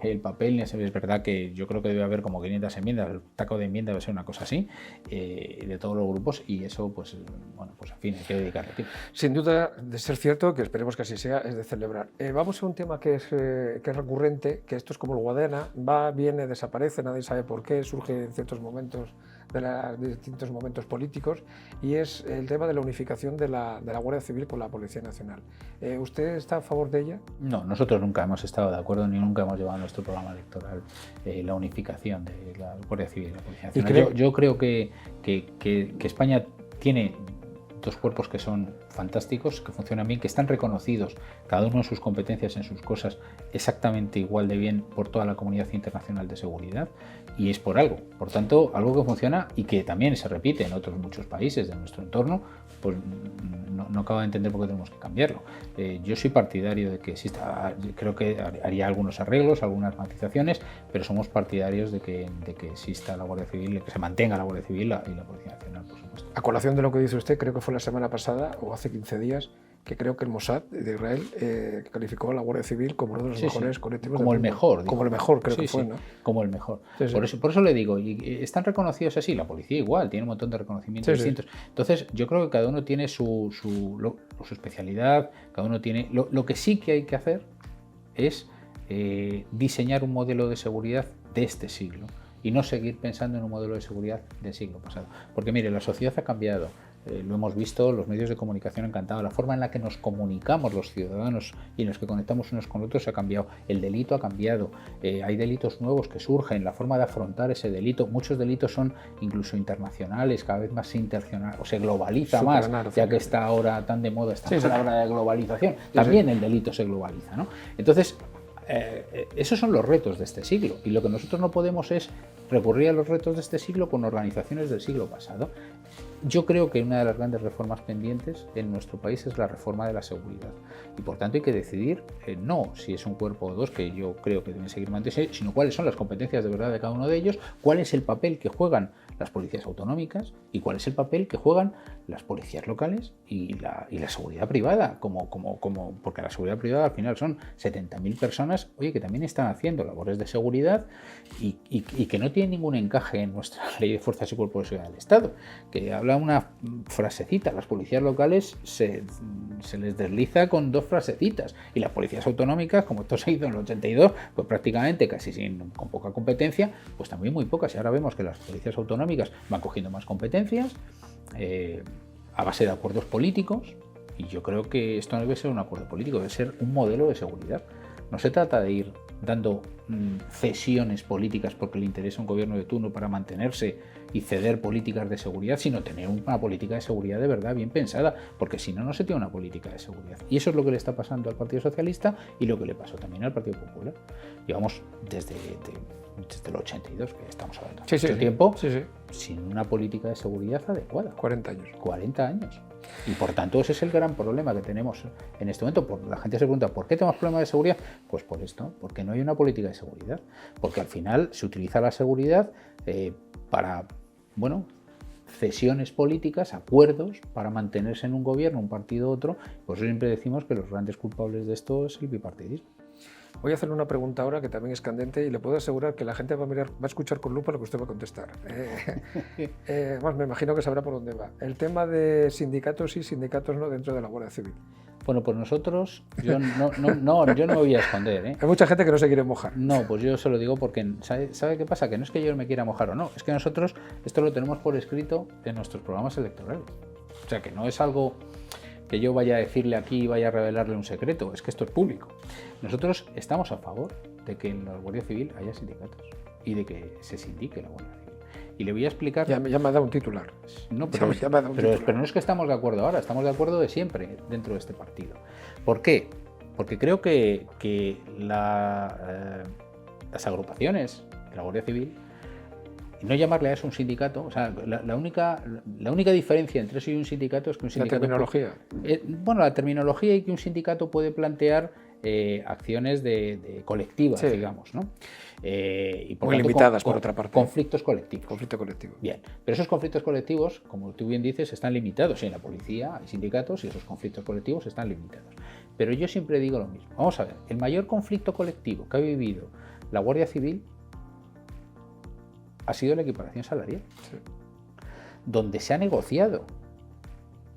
el papel, ni se ve. Es verdad que yo creo que debe haber como 500 enmiendas, el taco de enmienda debe ser una cosa así, de todos los grupos, y eso pues bueno, pues en fin, hay que dedicarle tiempo. Sin duda, de ser cierto, que esperemos que así sea, es de celebrar. Vamos a un tema que es recurrente, que esto es como el Guadiana, va, viene, desaparece, nadie sabe por qué, surge en ciertos momentos de distintos momentos políticos, y es el tema de la unificación de la Guardia Civil con la Policía Nacional. ¿Usted está a favor de ella? No, nosotros nunca hemos estado de acuerdo, ni nunca hemos llevado a nuestro programa electoral la unificación de la Guardia Civil y la Policía Nacional. Yo creo que España tiene dos cuerpos que son fantásticos, que funcionan bien, que están reconocidos, cada uno en sus competencias, en sus cosas, exactamente igual de bien por toda la comunidad internacional de seguridad, y es por algo. Por tanto, algo que funciona y que también se repite en otros muchos países de nuestro entorno, pues no acabo de entender por qué tenemos que cambiarlo. Yo soy partidario de que exista, creo que haría algunos arreglos, algunas matizaciones, pero somos partidarios de que exista la Guardia Civil, de que se mantenga la Guardia Civil y la Policía Nacional, por supuesto. A colación de lo que dice usted, creo que fue la semana pasada o hace 15 días, que creo que el Mossad de Israel calificó a la Guardia Civil como uno de los mejores colectivos. Como el mejor. Como el mejor, creo que fue, ¿no? Como el mejor. Por eso le digo, y están reconocidos así, la policía igual, tiene un montón de reconocimientos distintos. Entonces, yo creo que cada uno tiene su especialidad, cada uno tiene... Lo que sí que hay que hacer es diseñar un modelo de seguridad de este siglo y no seguir pensando en un modelo de seguridad del siglo pasado. Porque mire, la sociedad ha cambiado, lo hemos visto, los medios de comunicación han cambiado, la forma en la que nos comunicamos los ciudadanos y en los que conectamos unos con otros ha cambiado, el delito ha cambiado, hay delitos nuevos que surgen, la forma de afrontar ese delito, muchos delitos son incluso internacionales, cada vez más se internacional, o se globaliza más, ya que está ahora tan de moda esta palabra de globalización, también el delito se globaliza, ¿no? Entonces, esos son los retos de este siglo, y lo que nosotros no podemos es recurrir a los retos de este siglo con organizaciones del siglo pasado. Yo creo que una de las grandes reformas pendientes en nuestro país es la reforma de la seguridad, y por tanto hay que decidir no si es un cuerpo o dos, que yo creo que deben seguir manteniendo, sino cuáles son las competencias de verdad de cada uno de ellos, cuál es el papel que juegan las policías autonómicas y cuál es el papel que juegan las policías locales y la seguridad privada, porque la seguridad privada al final son 70.000 personas, oye, que también están haciendo labores de seguridad y que no tienen ningún encaje en nuestra ley de fuerzas y cuerpos de seguridad del Estado, que habla una frasecita, las policías locales se les desliza con 2 frasecitas y las policías autonómicas, como esto se hizo en el 82, pues prácticamente casi con poca competencia, pues también muy pocas, y ahora vemos que las policías autonómicas van cogiendo más competencias a base de acuerdos políticos, y yo creo que esto no debe ser un acuerdo político, debe ser un modelo de seguridad. No se trata de ir dando cesiones políticas porque le interesa un gobierno de turno para mantenerse y ceder políticas de seguridad, sino tener una política de seguridad de verdad bien pensada, porque si no, no se tiene una política de seguridad. Y eso es lo que le está pasando al Partido Socialista y lo que le pasó también al Partido Popular. Llevamos desde el 82, que estamos hablando hace mucho tiempo, sin una política de seguridad adecuada. 40 años. 40 años. Y por tanto ese es el gran problema que tenemos en este momento. La gente se pregunta, ¿por qué tenemos problemas de seguridad? Pues por esto, porque no hay una política de seguridad. Porque al final se utiliza la seguridad para, cesiones políticas, acuerdos para mantenerse en un gobierno, un partido u otro. Por eso siempre decimos que los grandes culpables de esto es el bipartidismo. Voy a hacerle una pregunta ahora que también es candente y le puedo asegurar que la gente va a escuchar con lupa lo que usted va a contestar. Me imagino que sabrá por dónde va. El tema de sindicatos sí, sindicatos no dentro de la Guardia Civil. Bueno, pues nosotros, yo no me voy a esconder, ¿eh? Hay mucha gente que no se quiere mojar. No, pues yo se lo digo porque, ¿sabe qué pasa? Que no es que yo me quiera mojar o no, es que nosotros esto lo tenemos por escrito en nuestros programas electorales. O sea, que no es algo que yo vaya a decirle aquí y vaya a revelarle un secreto, es que esto es público. Nosotros estamos a favor de que en la Guardia Civil haya sindicatos y de que se sindique la Guardia Civil. Y le voy a explicar... Ya me ha dado un titular. No, pero no es que estamos de acuerdo ahora, estamos de acuerdo de siempre dentro de este partido. ¿Por qué? Porque creo que las agrupaciones de la Guardia Civil, y no llamarle a eso un sindicato, o sea, la única diferencia entre eso y un sindicato es que un sindicato... La terminología. La terminología y que un sindicato puede plantear acciones de colectivas, digamos, ¿no? Y por muy tanto, limitadas, por otra parte. Conflictos colectivos. Conflicto colectivo. Bien, pero esos conflictos colectivos, como tú bien dices, están limitados. En la policía hay sindicatos y esos conflictos colectivos están limitados. Pero yo siempre digo lo mismo. Vamos a ver, el mayor conflicto colectivo que ha vivido la Guardia Civil ha sido la equiparación salarial, donde se ha negociado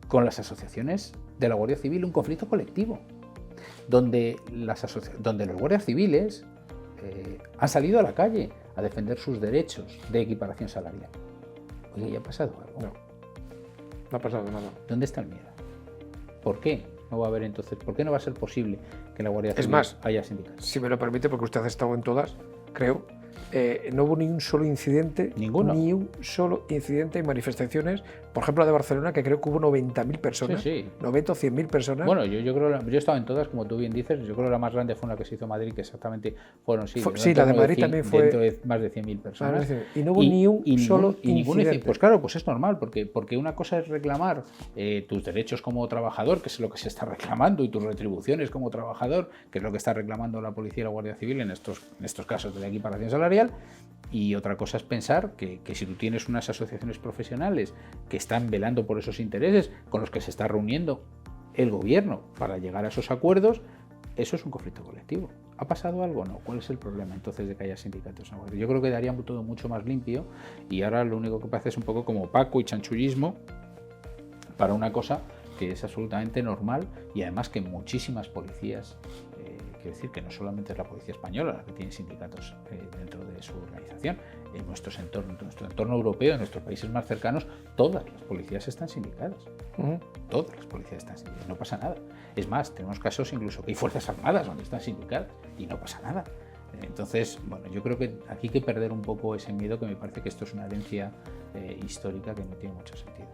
con las asociaciones de la Guardia Civil un conflicto colectivo, donde los guardias civiles han salido a la calle a defender sus derechos de equiparación salarial. Oye, ¿ya ha pasado algo? No ha pasado nada. ¿Dónde está el miedo? ¿Por qué no va a haber entonces? ¿Por qué no va a ser posible que la Guardia Civil haya sindicatos? Si me lo permite, porque usted ha estado en todas, creo. No hubo ni un solo incidente, ninguno. Ni un solo incidente en manifestaciones, por ejemplo la de Barcelona, que creo que hubo 90.000 personas, 90 o 100.000 personas. Bueno, yo creo, yo he estado en todas, como tú bien dices, yo creo que la más grande fue una que se hizo en Madrid, que exactamente fueron, la de Madrid también fue dentro de más de 100.000 personas. Y no hubo ni un solo incidente. Pues claro, pues es normal, porque una cosa es reclamar tus derechos como trabajador, que es lo que se está reclamando, y tus retribuciones como trabajador, que es lo que está reclamando la policía y la Guardia Civil en estos casos de la equiparación salarial. Y otra cosa es pensar que si tú tienes unas asociaciones profesionales que están velando por esos intereses, con los que se está reuniendo el gobierno para llegar a esos acuerdos, eso es un conflicto colectivo. ¿Ha pasado algo? No. ¿Cuál es el problema entonces de que haya sindicatos? Yo creo que daría todo mucho más limpio, y ahora lo único que pasa es un poco como opaco y chanchullismo para una cosa que es absolutamente normal, y además que muchísimas policías, quiero decir que no solamente es la policía española la que tiene sindicatos dentro de su organización, en nuestro entorno europeo, en nuestros países más cercanos, todas las policías están sindicadas. Todas las policías están sindicadas, no pasa nada. Es más, tenemos casos incluso que hay fuerzas armadas donde están sindicadas y no pasa nada. Entonces, yo creo que aquí hay que perder un poco ese miedo, que me parece que esto es una herencia histórica que no tiene mucho sentido.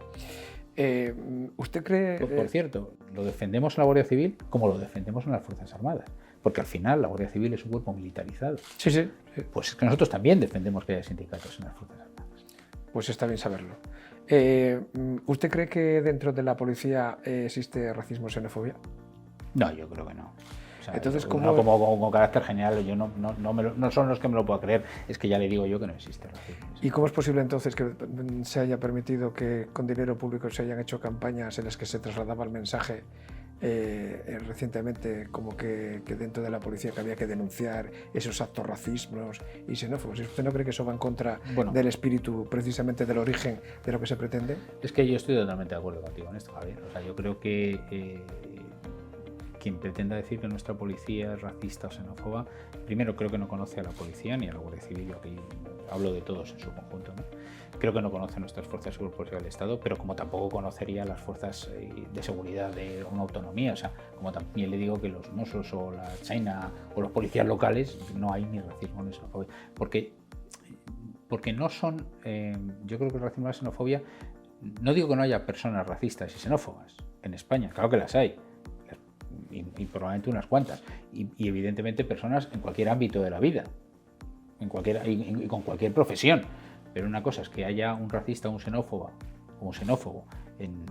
¿Usted cree...? Por cierto, lo defendemos en la Guardia Civil como lo defendemos en las Fuerzas Armadas, porque al final la Guardia Civil es un cuerpo militarizado. Sí. Pues es que nosotros también defendemos que haya sindicatos en las Fuerzas Armadas. Pues está bien saberlo. ¿Usted cree que dentro de la policía existe racismo o xenofobia? No, yo creo que no. O sea, Entonces, no como carácter general, yo no son los que me lo puedo creer, es que ya le digo yo que no existe racismo. ¿Y cómo es posible entonces que se haya permitido que con dinero público se hayan hecho campañas en las que se trasladaba el mensaje recientemente como que dentro de la policía que había que denunciar esos actos racismos y xenófobos? ¿Usted no cree que eso va en contra del espíritu, precisamente del origen de lo que se pretende? Es que yo estoy totalmente de acuerdo contigo en esto, Javier. O sea, yo creo que quien pretenda decir que nuestra policía es racista o xenófoba, primero creo que no conoce a la policía ni a la Guardia Civil, yo aquí hablo de todos en su conjunto, ¿no? Creo que no conoce a nuestras fuerzas de seguridad del Estado, pero como tampoco conocería las fuerzas de seguridad de una autonomía, o sea, como también le digo que los Mossos o la China o los policías locales no hay ni racismo ni xenofobia, porque no son, yo creo que el racismo y la xenofobia, no digo que no haya personas racistas y xenófobas en España, claro que las hay, y probablemente unas cuantas, y evidentemente personas en cualquier ámbito de la vida, y con cualquier profesión. Pero una cosa es que haya un racista o un xenófobo en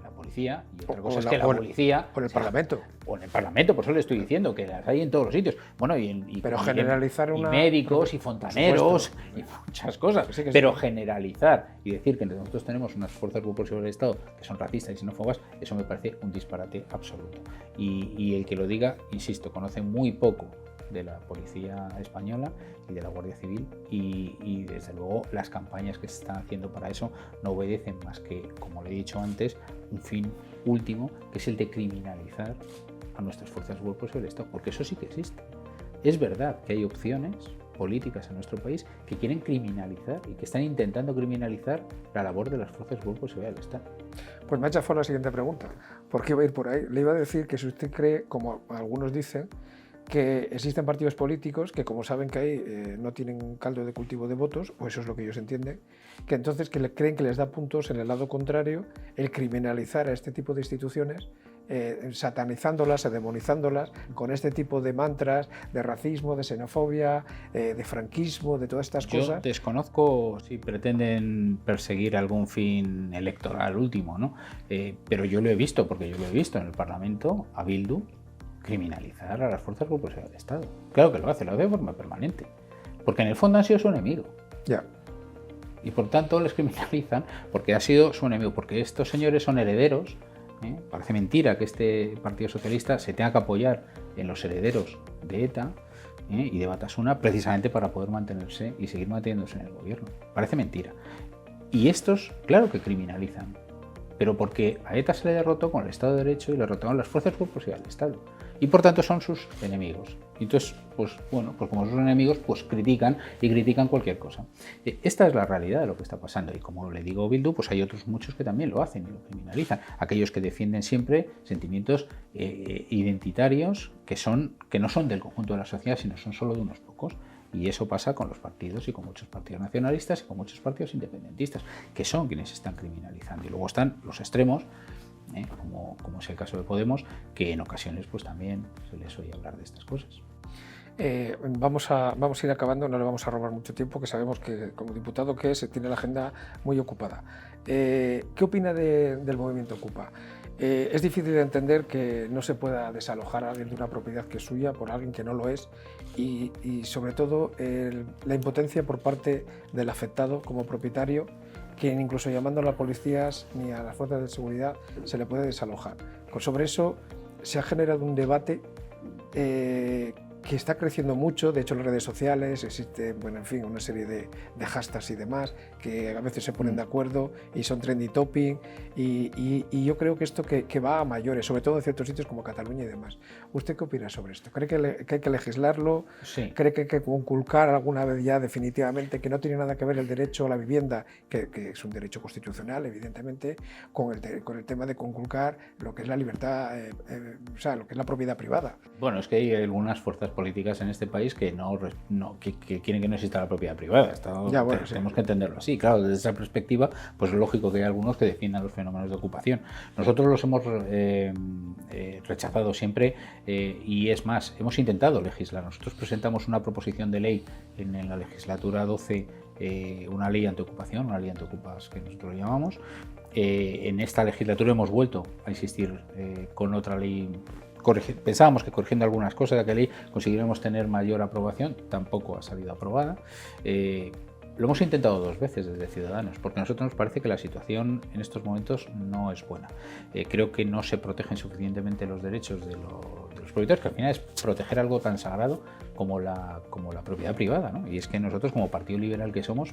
la policía, y otra cosa es que la policía... O en el Parlamento. O en el Parlamento, por eso le estoy diciendo, que las hay en todos los sitios. Bueno, pero generalizar y médicos, y fontaneros, y muchas cosas. Sí, pero generalizar y decir que nosotros tenemos unas fuerzas de seguridad del Estado que son racistas y xenófobas, eso me parece un disparate absoluto. Y el que lo diga, insisto, conoce muy poco de la policía española y de la Guardia Civil y desde luego las campañas que se están haciendo para eso no obedecen más que, como le he dicho antes, un fin último, que es el de criminalizar a nuestras fuerzas de seguridad del Estado, porque eso sí que existe. Es verdad que hay opciones políticas en nuestro país que quieren criminalizar y que están intentando criminalizar la labor de las fuerzas de seguridad del Estado. Pues me ha echado la siguiente pregunta. ¿Por qué iba a ir por ahí? Le iba a decir que si usted cree, como algunos dicen, que existen partidos políticos que, como saben que hay, no tienen un caldo de cultivo de votos, o eso es lo que ellos entienden, que entonces creen que les da puntos en el lado contrario el criminalizar a este tipo de instituciones, satanizándolas, demonizándolas con este tipo de mantras de racismo, de xenofobia, de franquismo, de todas estas cosas. Yo desconozco si pretenden perseguir algún fin electoral último, ¿no? Pero yo lo he visto, porque yo lo he visto en el Parlamento, a Bildu criminalizar a las fuerzas de seguridad del Estado. Claro que lo hace de forma permanente, porque en el fondo han sido su enemigo. Ya. Y por tanto les criminalizan porque ha sido su enemigo, porque estos señores son herederos. Parece mentira que este Partido Socialista se tenga que apoyar en los herederos de ETA y de Batasuna precisamente para poder mantenerse y seguir manteniéndose en el gobierno. Parece mentira. Y estos, claro que criminalizan, pero porque a ETA se le derrotó con el Estado de Derecho y le derrotaron las fuerzas de seguridad del Estado. Y por tanto son sus enemigos. Y entonces, pues bueno, pues como son enemigos, pues critican cualquier cosa. Esta es la realidad de lo que está pasando. Y como le digo Bildu, pues hay otros muchos que también lo hacen y lo criminalizan. Aquellos que defienden siempre sentimientos identitarios que no son del conjunto de la sociedad, sino son solo de unos pocos. Y eso pasa con los partidos y con muchos partidos nacionalistas y con muchos partidos independentistas, que son quienes están criminalizando. Y luego están los extremos, como es el caso de Podemos, que en ocasiones pues también se les oye hablar de estas cosas. Vamos a ir acabando, no le vamos a robar mucho tiempo, que sabemos que como diputado que es, tiene la agenda muy ocupada. ¿Qué opina del movimiento Ocupa? Es difícil de entender que no se pueda desalojar a alguien de una propiedad que es suya por alguien que no lo es y sobre todo la impotencia por parte del afectado como propietario, quien incluso llamando a las policías ni a las fuerzas de seguridad se le puede desalojar. Sobre eso se ha generado un debate que está creciendo mucho. De hecho, en las redes sociales existe, bueno, en fin, una serie de hashtags y demás que a veces se ponen de acuerdo y son trendy topping y yo creo que esto que va a mayores, sobre todo en ciertos sitios como Cataluña y demás. ¿Usted qué opina sobre esto? ¿Cree que hay que legislarlo? Sí. ¿Cree que hay que conculcar alguna vez ya definitivamente que no tiene nada que ver el derecho a la vivienda, que es un derecho constitucional, evidentemente, con el tema de conculcar lo que es la libertad, o sea, lo que es la propiedad privada? Bueno, es que hay algunas fuerzas políticas en este país que que quieren que no exista la propiedad privada. Tenemos que entenderlo así. Claro, desde esa perspectiva, pues es lógico que hay algunos que defiendan los fenómenos de ocupación. Nosotros los hemos rechazado siempre y es más, hemos intentado legislar. Nosotros presentamos una proposición de ley en la legislatura 12, una ley antiocupación, una ley antiocupas que nosotros lo llamamos. En esta legislatura hemos vuelto a insistir con otra ley pensábamos que corrigiendo algunas cosas de aquella ley conseguiríamos tener mayor aprobación, tampoco ha salido aprobada. Lo hemos intentado 2 veces desde Ciudadanos, porque a nosotros nos parece que la situación en estos momentos no es buena. Creo que no se protegen suficientemente los derechos de los propietarios, que al final es proteger algo tan sagrado como la propiedad privada, ¿no? Y es que nosotros, como partido liberal que somos,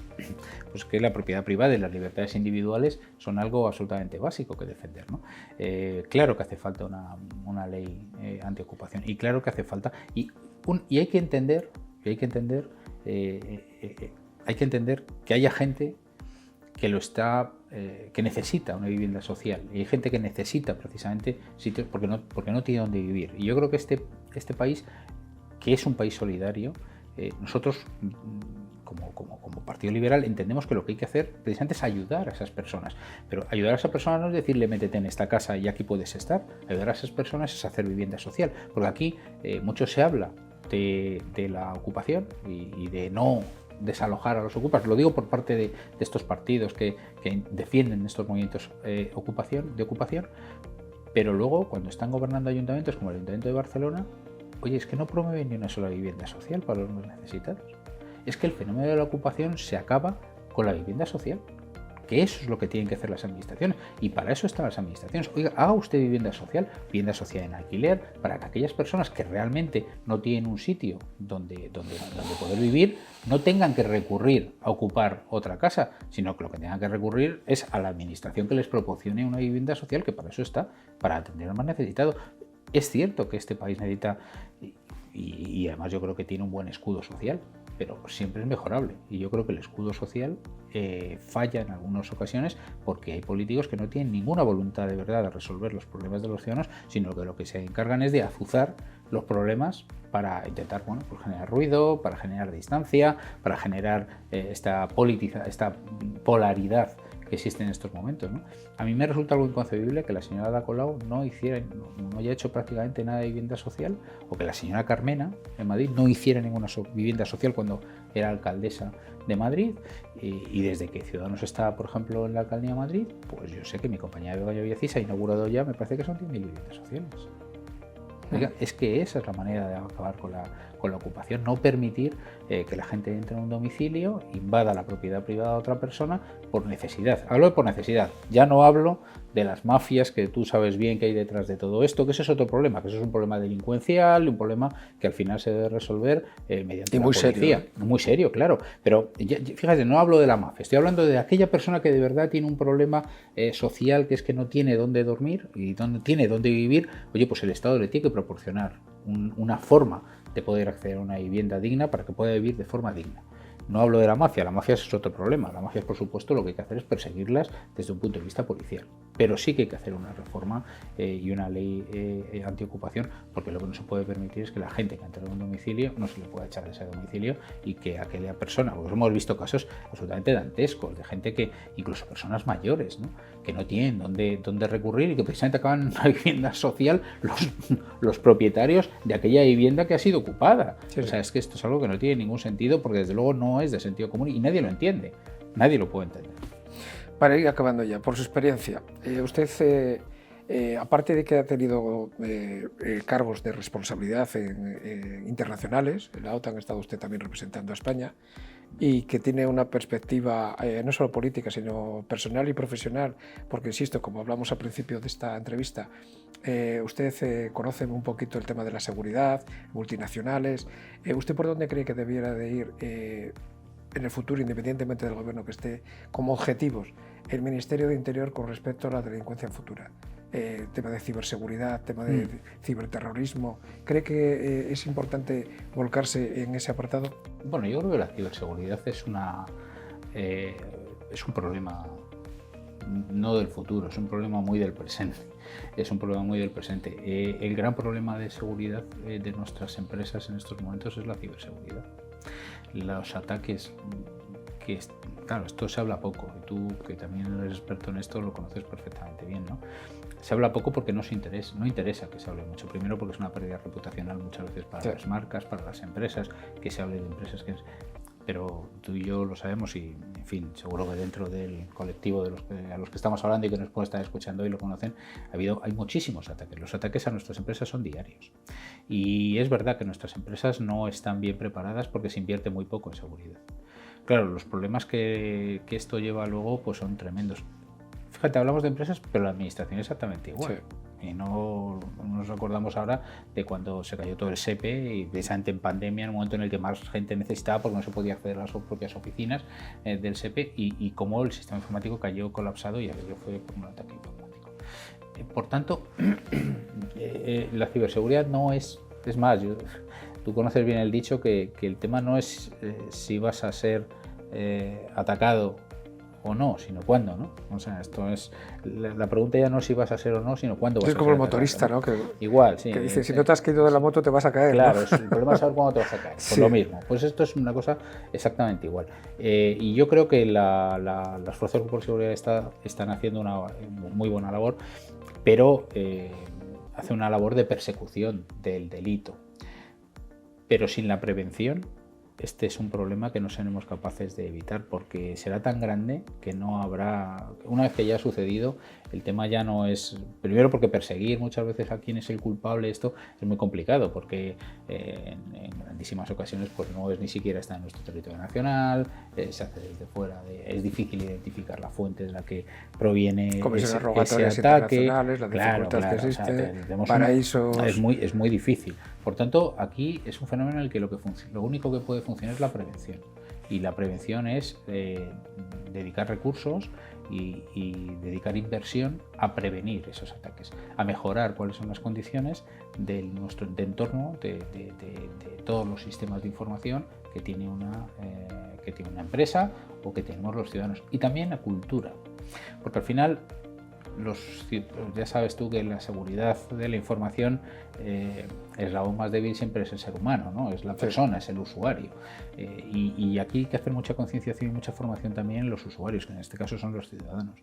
pues que la propiedad privada y las libertades individuales son algo absolutamente básico que defender, ¿no? Claro que hace falta una ley antiocupación, y claro que hace falta, y hay que entender que haya gente que necesita una vivienda social, y hay gente que necesita precisamente sitios porque no tiene dónde vivir. Y yo creo que este país, que es un país solidario, nosotros como Partido Liberal entendemos que lo que hay que hacer precisamente es ayudar a esas personas, pero ayudar a esas personas no es decirle métete en esta casa y aquí puedes estar. Ayudar a esas personas es hacer vivienda social, porque aquí mucho se habla de la ocupación y de no desalojar a los ocupas. Lo digo por parte de estos partidos que defienden estos movimientos de ocupación, pero luego cuando están gobernando ayuntamientos como el Ayuntamiento de Barcelona, oye, es que no promueven ni una sola vivienda social para los más necesitados. Es que el fenómeno de la ocupación se acaba con la vivienda social, que eso es lo que tienen que hacer las administraciones, y para eso están las administraciones. Oiga, haga usted vivienda social en alquiler, para que aquellas personas que realmente no tienen un sitio donde poder vivir no tengan que recurrir a ocupar otra casa, sino que lo que tengan que recurrir es a la administración que les proporcione una vivienda social, que para eso está, para atender al más necesitado. Es cierto que este país necesita, y además yo creo que tiene un buen escudo social, pero siempre es mejorable, y yo creo que el escudo social falla en algunas ocasiones porque hay políticos que no tienen ninguna voluntad de verdad de resolver los problemas de los ciudadanos, sino que lo que se encargan es de azuzar los problemas para intentar pues generar ruido, para generar distancia, para generar esta polaridad que existe en estos momentos, ¿no? A mí me resulta algo inconcebible que la señora Ada Colau no haya hecho prácticamente nada de vivienda social, o que la señora Carmena en Madrid no hiciera ninguna vivienda social cuando era alcaldesa de Madrid, y desde que Ciudadanos está, por ejemplo, en la alcaldía de Madrid, pues yo sé que mi compañera Begoña Villacís ha inaugurado ya, me parece que son 10.000 viviendas sociales. Oiga, es que esa es la manera de acabar con la ocupación, no permitir que la gente entre en un domicilio, invada la propiedad privada de otra persona por necesidad. Hablo de por necesidad, ya no hablo de las mafias que tú sabes bien que hay detrás de todo esto, que ese es otro problema, que eso es un problema delincuencial, un problema que al final se debe resolver mediante la policía. Serio, ¿eh? Muy serio, claro, pero fíjate, no hablo de la mafia, estoy hablando de aquella persona que de verdad tiene un problema social, que es que no tiene dónde dormir y tiene dónde vivir. Oye, pues el Estado le tiene que proporcionar una forma de poder acceder a una vivienda digna para que pueda vivir de forma digna. No hablo de la mafia es otro problema. La mafia, por supuesto, lo que hay que hacer es perseguirlas desde un punto de vista policial. Pero sí que hay que hacer una reforma y una ley antiocupación, porque lo que no se puede permitir es que la gente que entra en un domicilio no se le pueda echar de ese domicilio, y que aquella persona, porque hemos visto casos absolutamente dantescos de gente que, incluso personas mayores, ¿no?, que no tienen dónde recurrir, y que precisamente acaban en una vivienda social los propietarios de aquella vivienda que ha sido ocupada. Sí. O sea, es que esto es algo que no tiene ningún sentido, porque desde luego no es de sentido común y nadie lo entiende, nadie lo puede entender. Para ir acabando ya, por su experiencia, usted, aparte de que ha tenido cargos de responsabilidad internacionales, en la OTAN ha estado usted también representando a España, y que tiene una perspectiva no solo política, sino personal y profesional, porque insisto, como hablamos al principio de esta entrevista, usted conoce un poquito el tema de la seguridad, multinacionales. ¿Usted por dónde cree que debiera de ir en el futuro, independientemente del gobierno que esté, como objetivos el Ministerio de Interior con respecto a la delincuencia futura? Tema de ciberseguridad, tema de ciberterrorismo. ¿Cree que es importante volcarse en ese apartado? Bueno, yo creo que la ciberseguridad es un problema no del futuro, es un problema muy del presente. El gran problema de seguridad de nuestras empresas en estos momentos es la ciberseguridad. Los ataques claro, esto se habla poco, y tú, que también eres experto en esto, lo conoces perfectamente bien, ¿no? Se habla poco porque no interesa que se hable mucho. Primero, porque es una pérdida reputacional muchas veces para las marcas, para las empresas, que se hable de empresas que... pero tú y yo lo sabemos y, en fin, seguro que dentro del colectivo a los que estamos hablando y que nos pueden estar escuchando y lo conocen, hay muchísimos ataques. Los ataques a nuestras empresas son diarios. Y es verdad que nuestras empresas no están bien preparadas porque se invierte muy poco en seguridad. Claro, los problemas que esto lleva luego pues son tremendos. Fíjate, hablamos de empresas, pero la administración es exactamente igual. Sí. Y no nos acordamos ahora de cuando se cayó todo el SEPE y precisamente en pandemia, en un momento en el que más gente necesitaba porque no se podía acceder a las propias oficinas del SEPE y cómo el sistema informático cayó colapsado y aquello fue por un ataque informático. Por tanto, la ciberseguridad no es más, tú conoces bien el dicho que el tema no es si vas a ser atacado o no, sino cuándo, ¿no? O sea, esto es la pregunta ya no es si vas a ser o no, sino cuándo vas a ser. Es como el motorista, ¿no? Igual, sí. Que dice, si no te has caído de la moto te vas a caer. Claro, ¿no? el problema es saber cuándo te vas a caer. Sí. Pues lo mismo. Pues esto es una cosa exactamente igual. Y yo creo que las fuerzas de seguridad están haciendo una muy buena labor, pero hace una labor de persecución del delito. Pero sin la prevención, este es un problema que no seremos capaces de evitar porque será tan grande que no habrá... Una vez que ya ha sucedido, el tema ya no es... Primero porque perseguir muchas veces a quién es el culpable, esto es muy complicado porque en grandísimas ocasiones pues no es ni siquiera está en nuestro territorio nacional, se hace desde fuera, es difícil identificar la fuente de la que proviene ese ataque. La dificultad que existe, paraísos... Es muy difícil. Por tanto, aquí es un fenómeno en el que lo único que puede funcionar es la prevención. Y la prevención es dedicar recursos y dedicar inversión a prevenir esos ataques, a mejorar cuáles son las condiciones de nuestro entorno, de todos los sistemas de información que tiene una empresa o que tenemos los ciudadanos. Y también la cultura. Porque al final... ya sabes tú que la seguridad de la información es la voz más débil siempre es el ser humano, ¿no? Es la persona, es el usuario. Y aquí hay que hacer mucha concienciación y mucha formación también en los usuarios, que en este caso son los ciudadanos.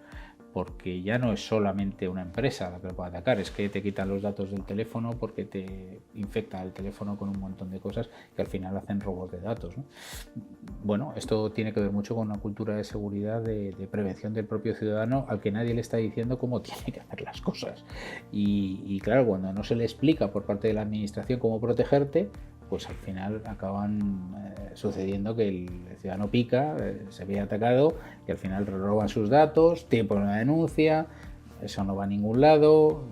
Porque ya no es solamente una empresa la que lo puede atacar, es que te quitan los datos del teléfono porque te infecta el teléfono con un montón de cosas que al final hacen robos de datos, ¿no? Bueno, esto tiene que ver mucho con una cultura de seguridad, de prevención del propio ciudadano al que nadie le está diciendo cómo tiene que hacer las cosas. Y claro, cuando no se le explica por parte de la administración cómo protegerte, pues al final acaban sucediendo que el ciudadano pica, se ve atacado y al final roban sus datos, tiempo en una denuncia, eso no va a ningún lado,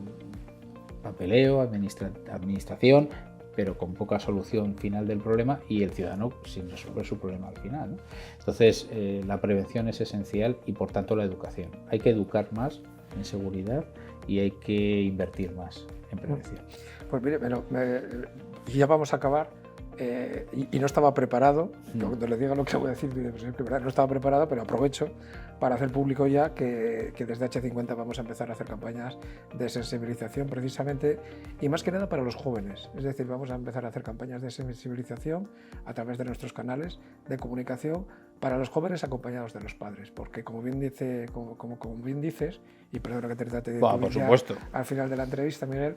papeleo, administración, pero con poca solución final del problema y el ciudadano sin resolver su problema al final, ¿no? Entonces, la prevención es esencial y por tanto la educación. Hay que educar más en seguridad y hay que invertir más en prevención. Pues mire, ya vamos a acabar y no estaba preparado, cuando le diga lo que voy a decir, no estaba preparado, pero aprovecho para hacer público ya que desde H50 vamos a empezar a hacer campañas de sensibilización precisamente y más que nada para los jóvenes, es decir, vamos a empezar a hacer campañas de sensibilización a través de nuestros canales de comunicación para los jóvenes acompañados de los padres, porque como bien dices, y perdona que te trate de por supuesto. Al final de la entrevista, Miguel,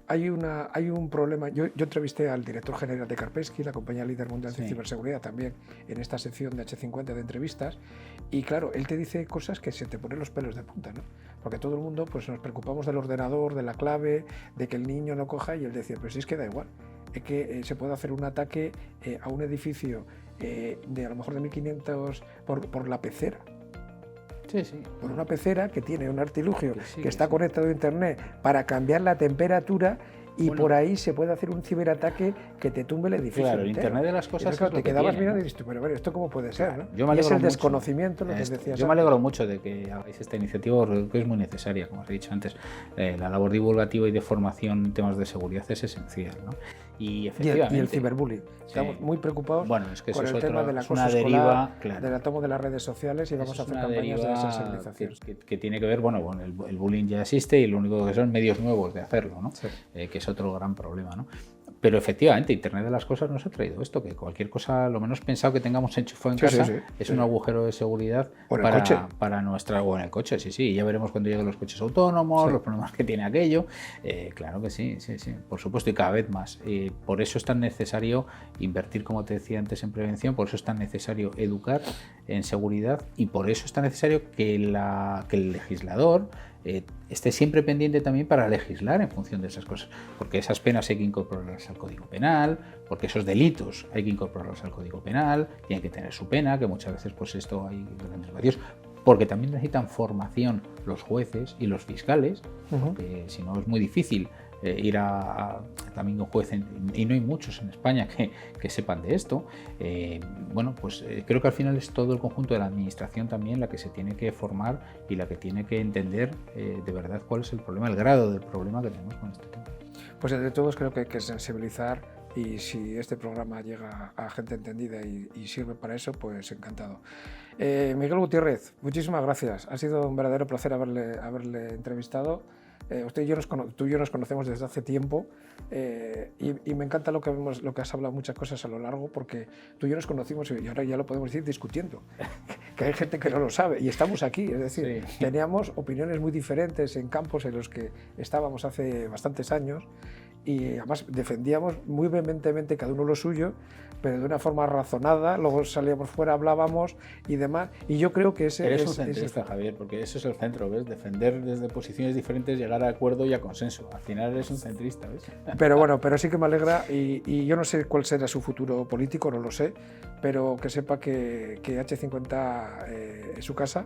hay un problema. Yo entrevisté al director general de Kaspersky, la compañía líder mundial de ciberseguridad, también en esta sección de H50 de entrevistas, y claro, él te dice cosas que se te ponen los pelos de punta, ¿no? Porque todo el mundo pues nos preocupamos del ordenador, de la clave, de que el niño no coja, y él decía, pero si es que da igual, es que se puede hacer un ataque a un edificio de a lo mejor de 1500 por la pecera. Sí, sí. Por una pecera que tiene un artilugio que está conectado a internet para cambiar la temperatura y por ahí se puede hacer un ciberataque que te tumbe el edificio. Claro, el entero. Internet de las cosas. Entonces, te quedabas mirando y dices, pero bueno, ¿esto cómo puede ser? ¿No? Yo me alegro es el mucho. desconocimiento lo que decías. Yo me alegro mucho de que hagáis esta iniciativa, porque es muy necesaria, como os he dicho antes. La labor divulgativa y de formación en temas de seguridad es esencial, ¿no? Y efectivamente. Y el ciberbullying. Estamos muy preocupados con el tema del acoso escolar, del tomo de las redes sociales y vamos a hacer campañas de sensibilización. Que tiene que ver, bueno, el bullying ya existe y lo único que son medios nuevos de hacerlo, ¿no? Sí. Que es otro gran problema, ¿no? pero efectivamente Internet de las cosas nos ha traído esto, que cualquier cosa, lo menos pensado que tengamos enchufado en casa, es un agujero de seguridad para nuestra... O en el coche, sí, ya veremos cuando lleguen los coches autónomos, los problemas que tiene aquello. Claro que sí, por supuesto, y cada vez más. Por eso es tan necesario invertir, como te decía antes, en prevención, por eso es tan necesario educar en seguridad, y por eso es tan necesario que el legislador esté siempre pendiente también para legislar en función de esas cosas, porque esas penas hay que incorporarlas al Código Penal, porque esos delitos hay que incorporarlos al Código Penal y hay que tener su pena, que muchas veces pues esto hay grandes vacíos, porque también necesitan formación los jueces y los fiscales, porque si no es muy difícil ir a también un juez, y no hay muchos en España que sepan de esto. Creo que al final es todo el conjunto de la administración también la que se tiene que formar y la que tiene que entender de verdad cuál es el problema, el grado del problema que tenemos con este tema. Pues entre todos creo que hay que sensibilizar, y si este programa llega a gente entendida y sirve para eso, pues encantado. Miguel Gutiérrez, muchísimas gracias. Ha sido un verdadero placer haberle entrevistado. Tú y yo nos conocemos desde hace tiempo, y me encanta lo que has hablado muchas cosas a lo largo, porque tú y yo nos conocimos y ahora ya lo podemos decir discutiendo, que hay gente que no lo sabe y estamos aquí, es decir, teníamos opiniones muy diferentes en campos en los que estábamos hace bastantes años, y además defendíamos muy vehementemente cada uno lo suyo, pero de una forma razonada. Luego salíamos fuera, hablábamos y demás, y yo creo que ese Eres un centrista, Javier, porque eso es el centro, ¿ves? Defender desde posiciones diferentes, llegar a acuerdo y a consenso. Al final eres un centrista, ¿ves? Pero bueno, pero sí que me alegra, y yo no sé cuál será su futuro político, no lo sé, pero que sepa que H50 es su casa.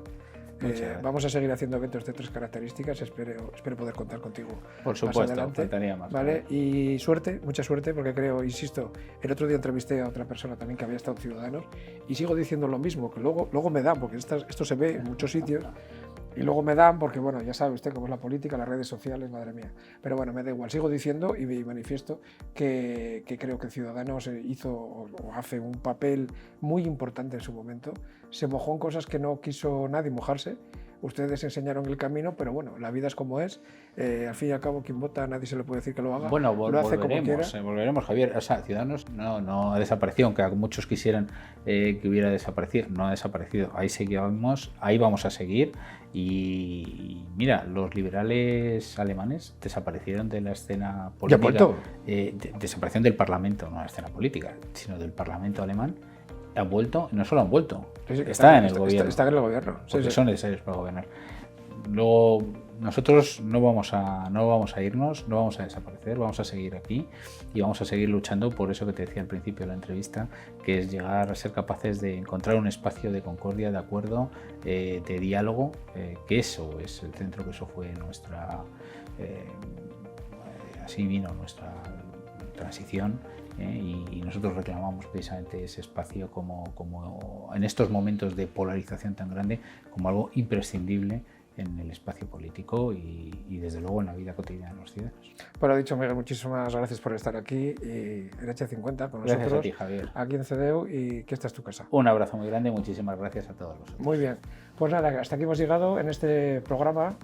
Vamos a seguir haciendo eventos de 3 características. Espero poder contar contigo. Por supuesto, más adelante. Faltaría más. ¿Vale? Y suerte, mucha suerte, porque creo, insisto, el otro día entrevisté a otra persona también que había estado en Ciudadanos, y sigo diciendo lo mismo, que luego me dan, porque esto se ve en muchos sitios, y luego me dan, porque bueno, ya sabe usted cómo es la política, las redes sociales, madre mía. Pero bueno, me da igual, sigo diciendo y manifiesto que creo que Ciudadanos hizo o hace un papel muy importante en su momento. Se mojó en cosas que no quiso nadie mojarse. Ustedes enseñaron el camino, pero bueno, la vida es como es. Al fin y al cabo, quien vota, nadie se le puede decir que lo haga. Bueno, lo hace como quiera. Volveremos, Javier. O sea, Ciudadanos no ha desaparecido, aunque muchos quisieran que hubiera desaparecido. No ha desaparecido. Ahí seguimos, ahí vamos a seguir. Y mira, los liberales alemanes desaparecieron de la escena política. ¿Ya ha vuelto? Desaparecieron del Parlamento, no de la escena política, sino del Parlamento alemán. Han vuelto, no solo han vuelto, está en el gobierno. Está en el gobierno. Porque son necesarios para gobernar. Luego, nosotros no vamos a irnos, no vamos a desaparecer, vamos a seguir aquí y vamos a seguir luchando por eso que te decía al principio de la entrevista, que es llegar a ser capaces de encontrar un espacio de concordia, de acuerdo, de diálogo, que eso es el centro, que eso fue nuestra... así vino nuestra transición. Y nosotros reclamamos precisamente ese espacio como en estos momentos de polarización tan grande, como algo imprescindible en el espacio político y desde luego en la vida cotidiana de los ciudadanos. Bueno, dicho, Miguel, muchísimas gracias por estar aquí en H50 con nosotros. Gracias a ti, Javier. Aquí en CDEU, y que esta es tu casa. Un abrazo muy grande y muchísimas gracias a todos vosotros. Muy bien. Pues nada, hasta aquí hemos llegado en este programa.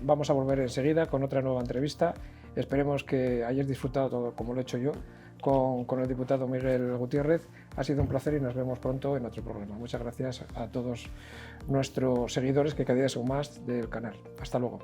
Vamos a volver enseguida con otra nueva entrevista. Esperemos que hayáis disfrutado todo como lo he hecho yo con el diputado Miguel Gutiérrez. Ha sido un placer y nos vemos pronto en otro programa. Muchas gracias a todos nuestros seguidores, que cada día son más del canal. Hasta luego.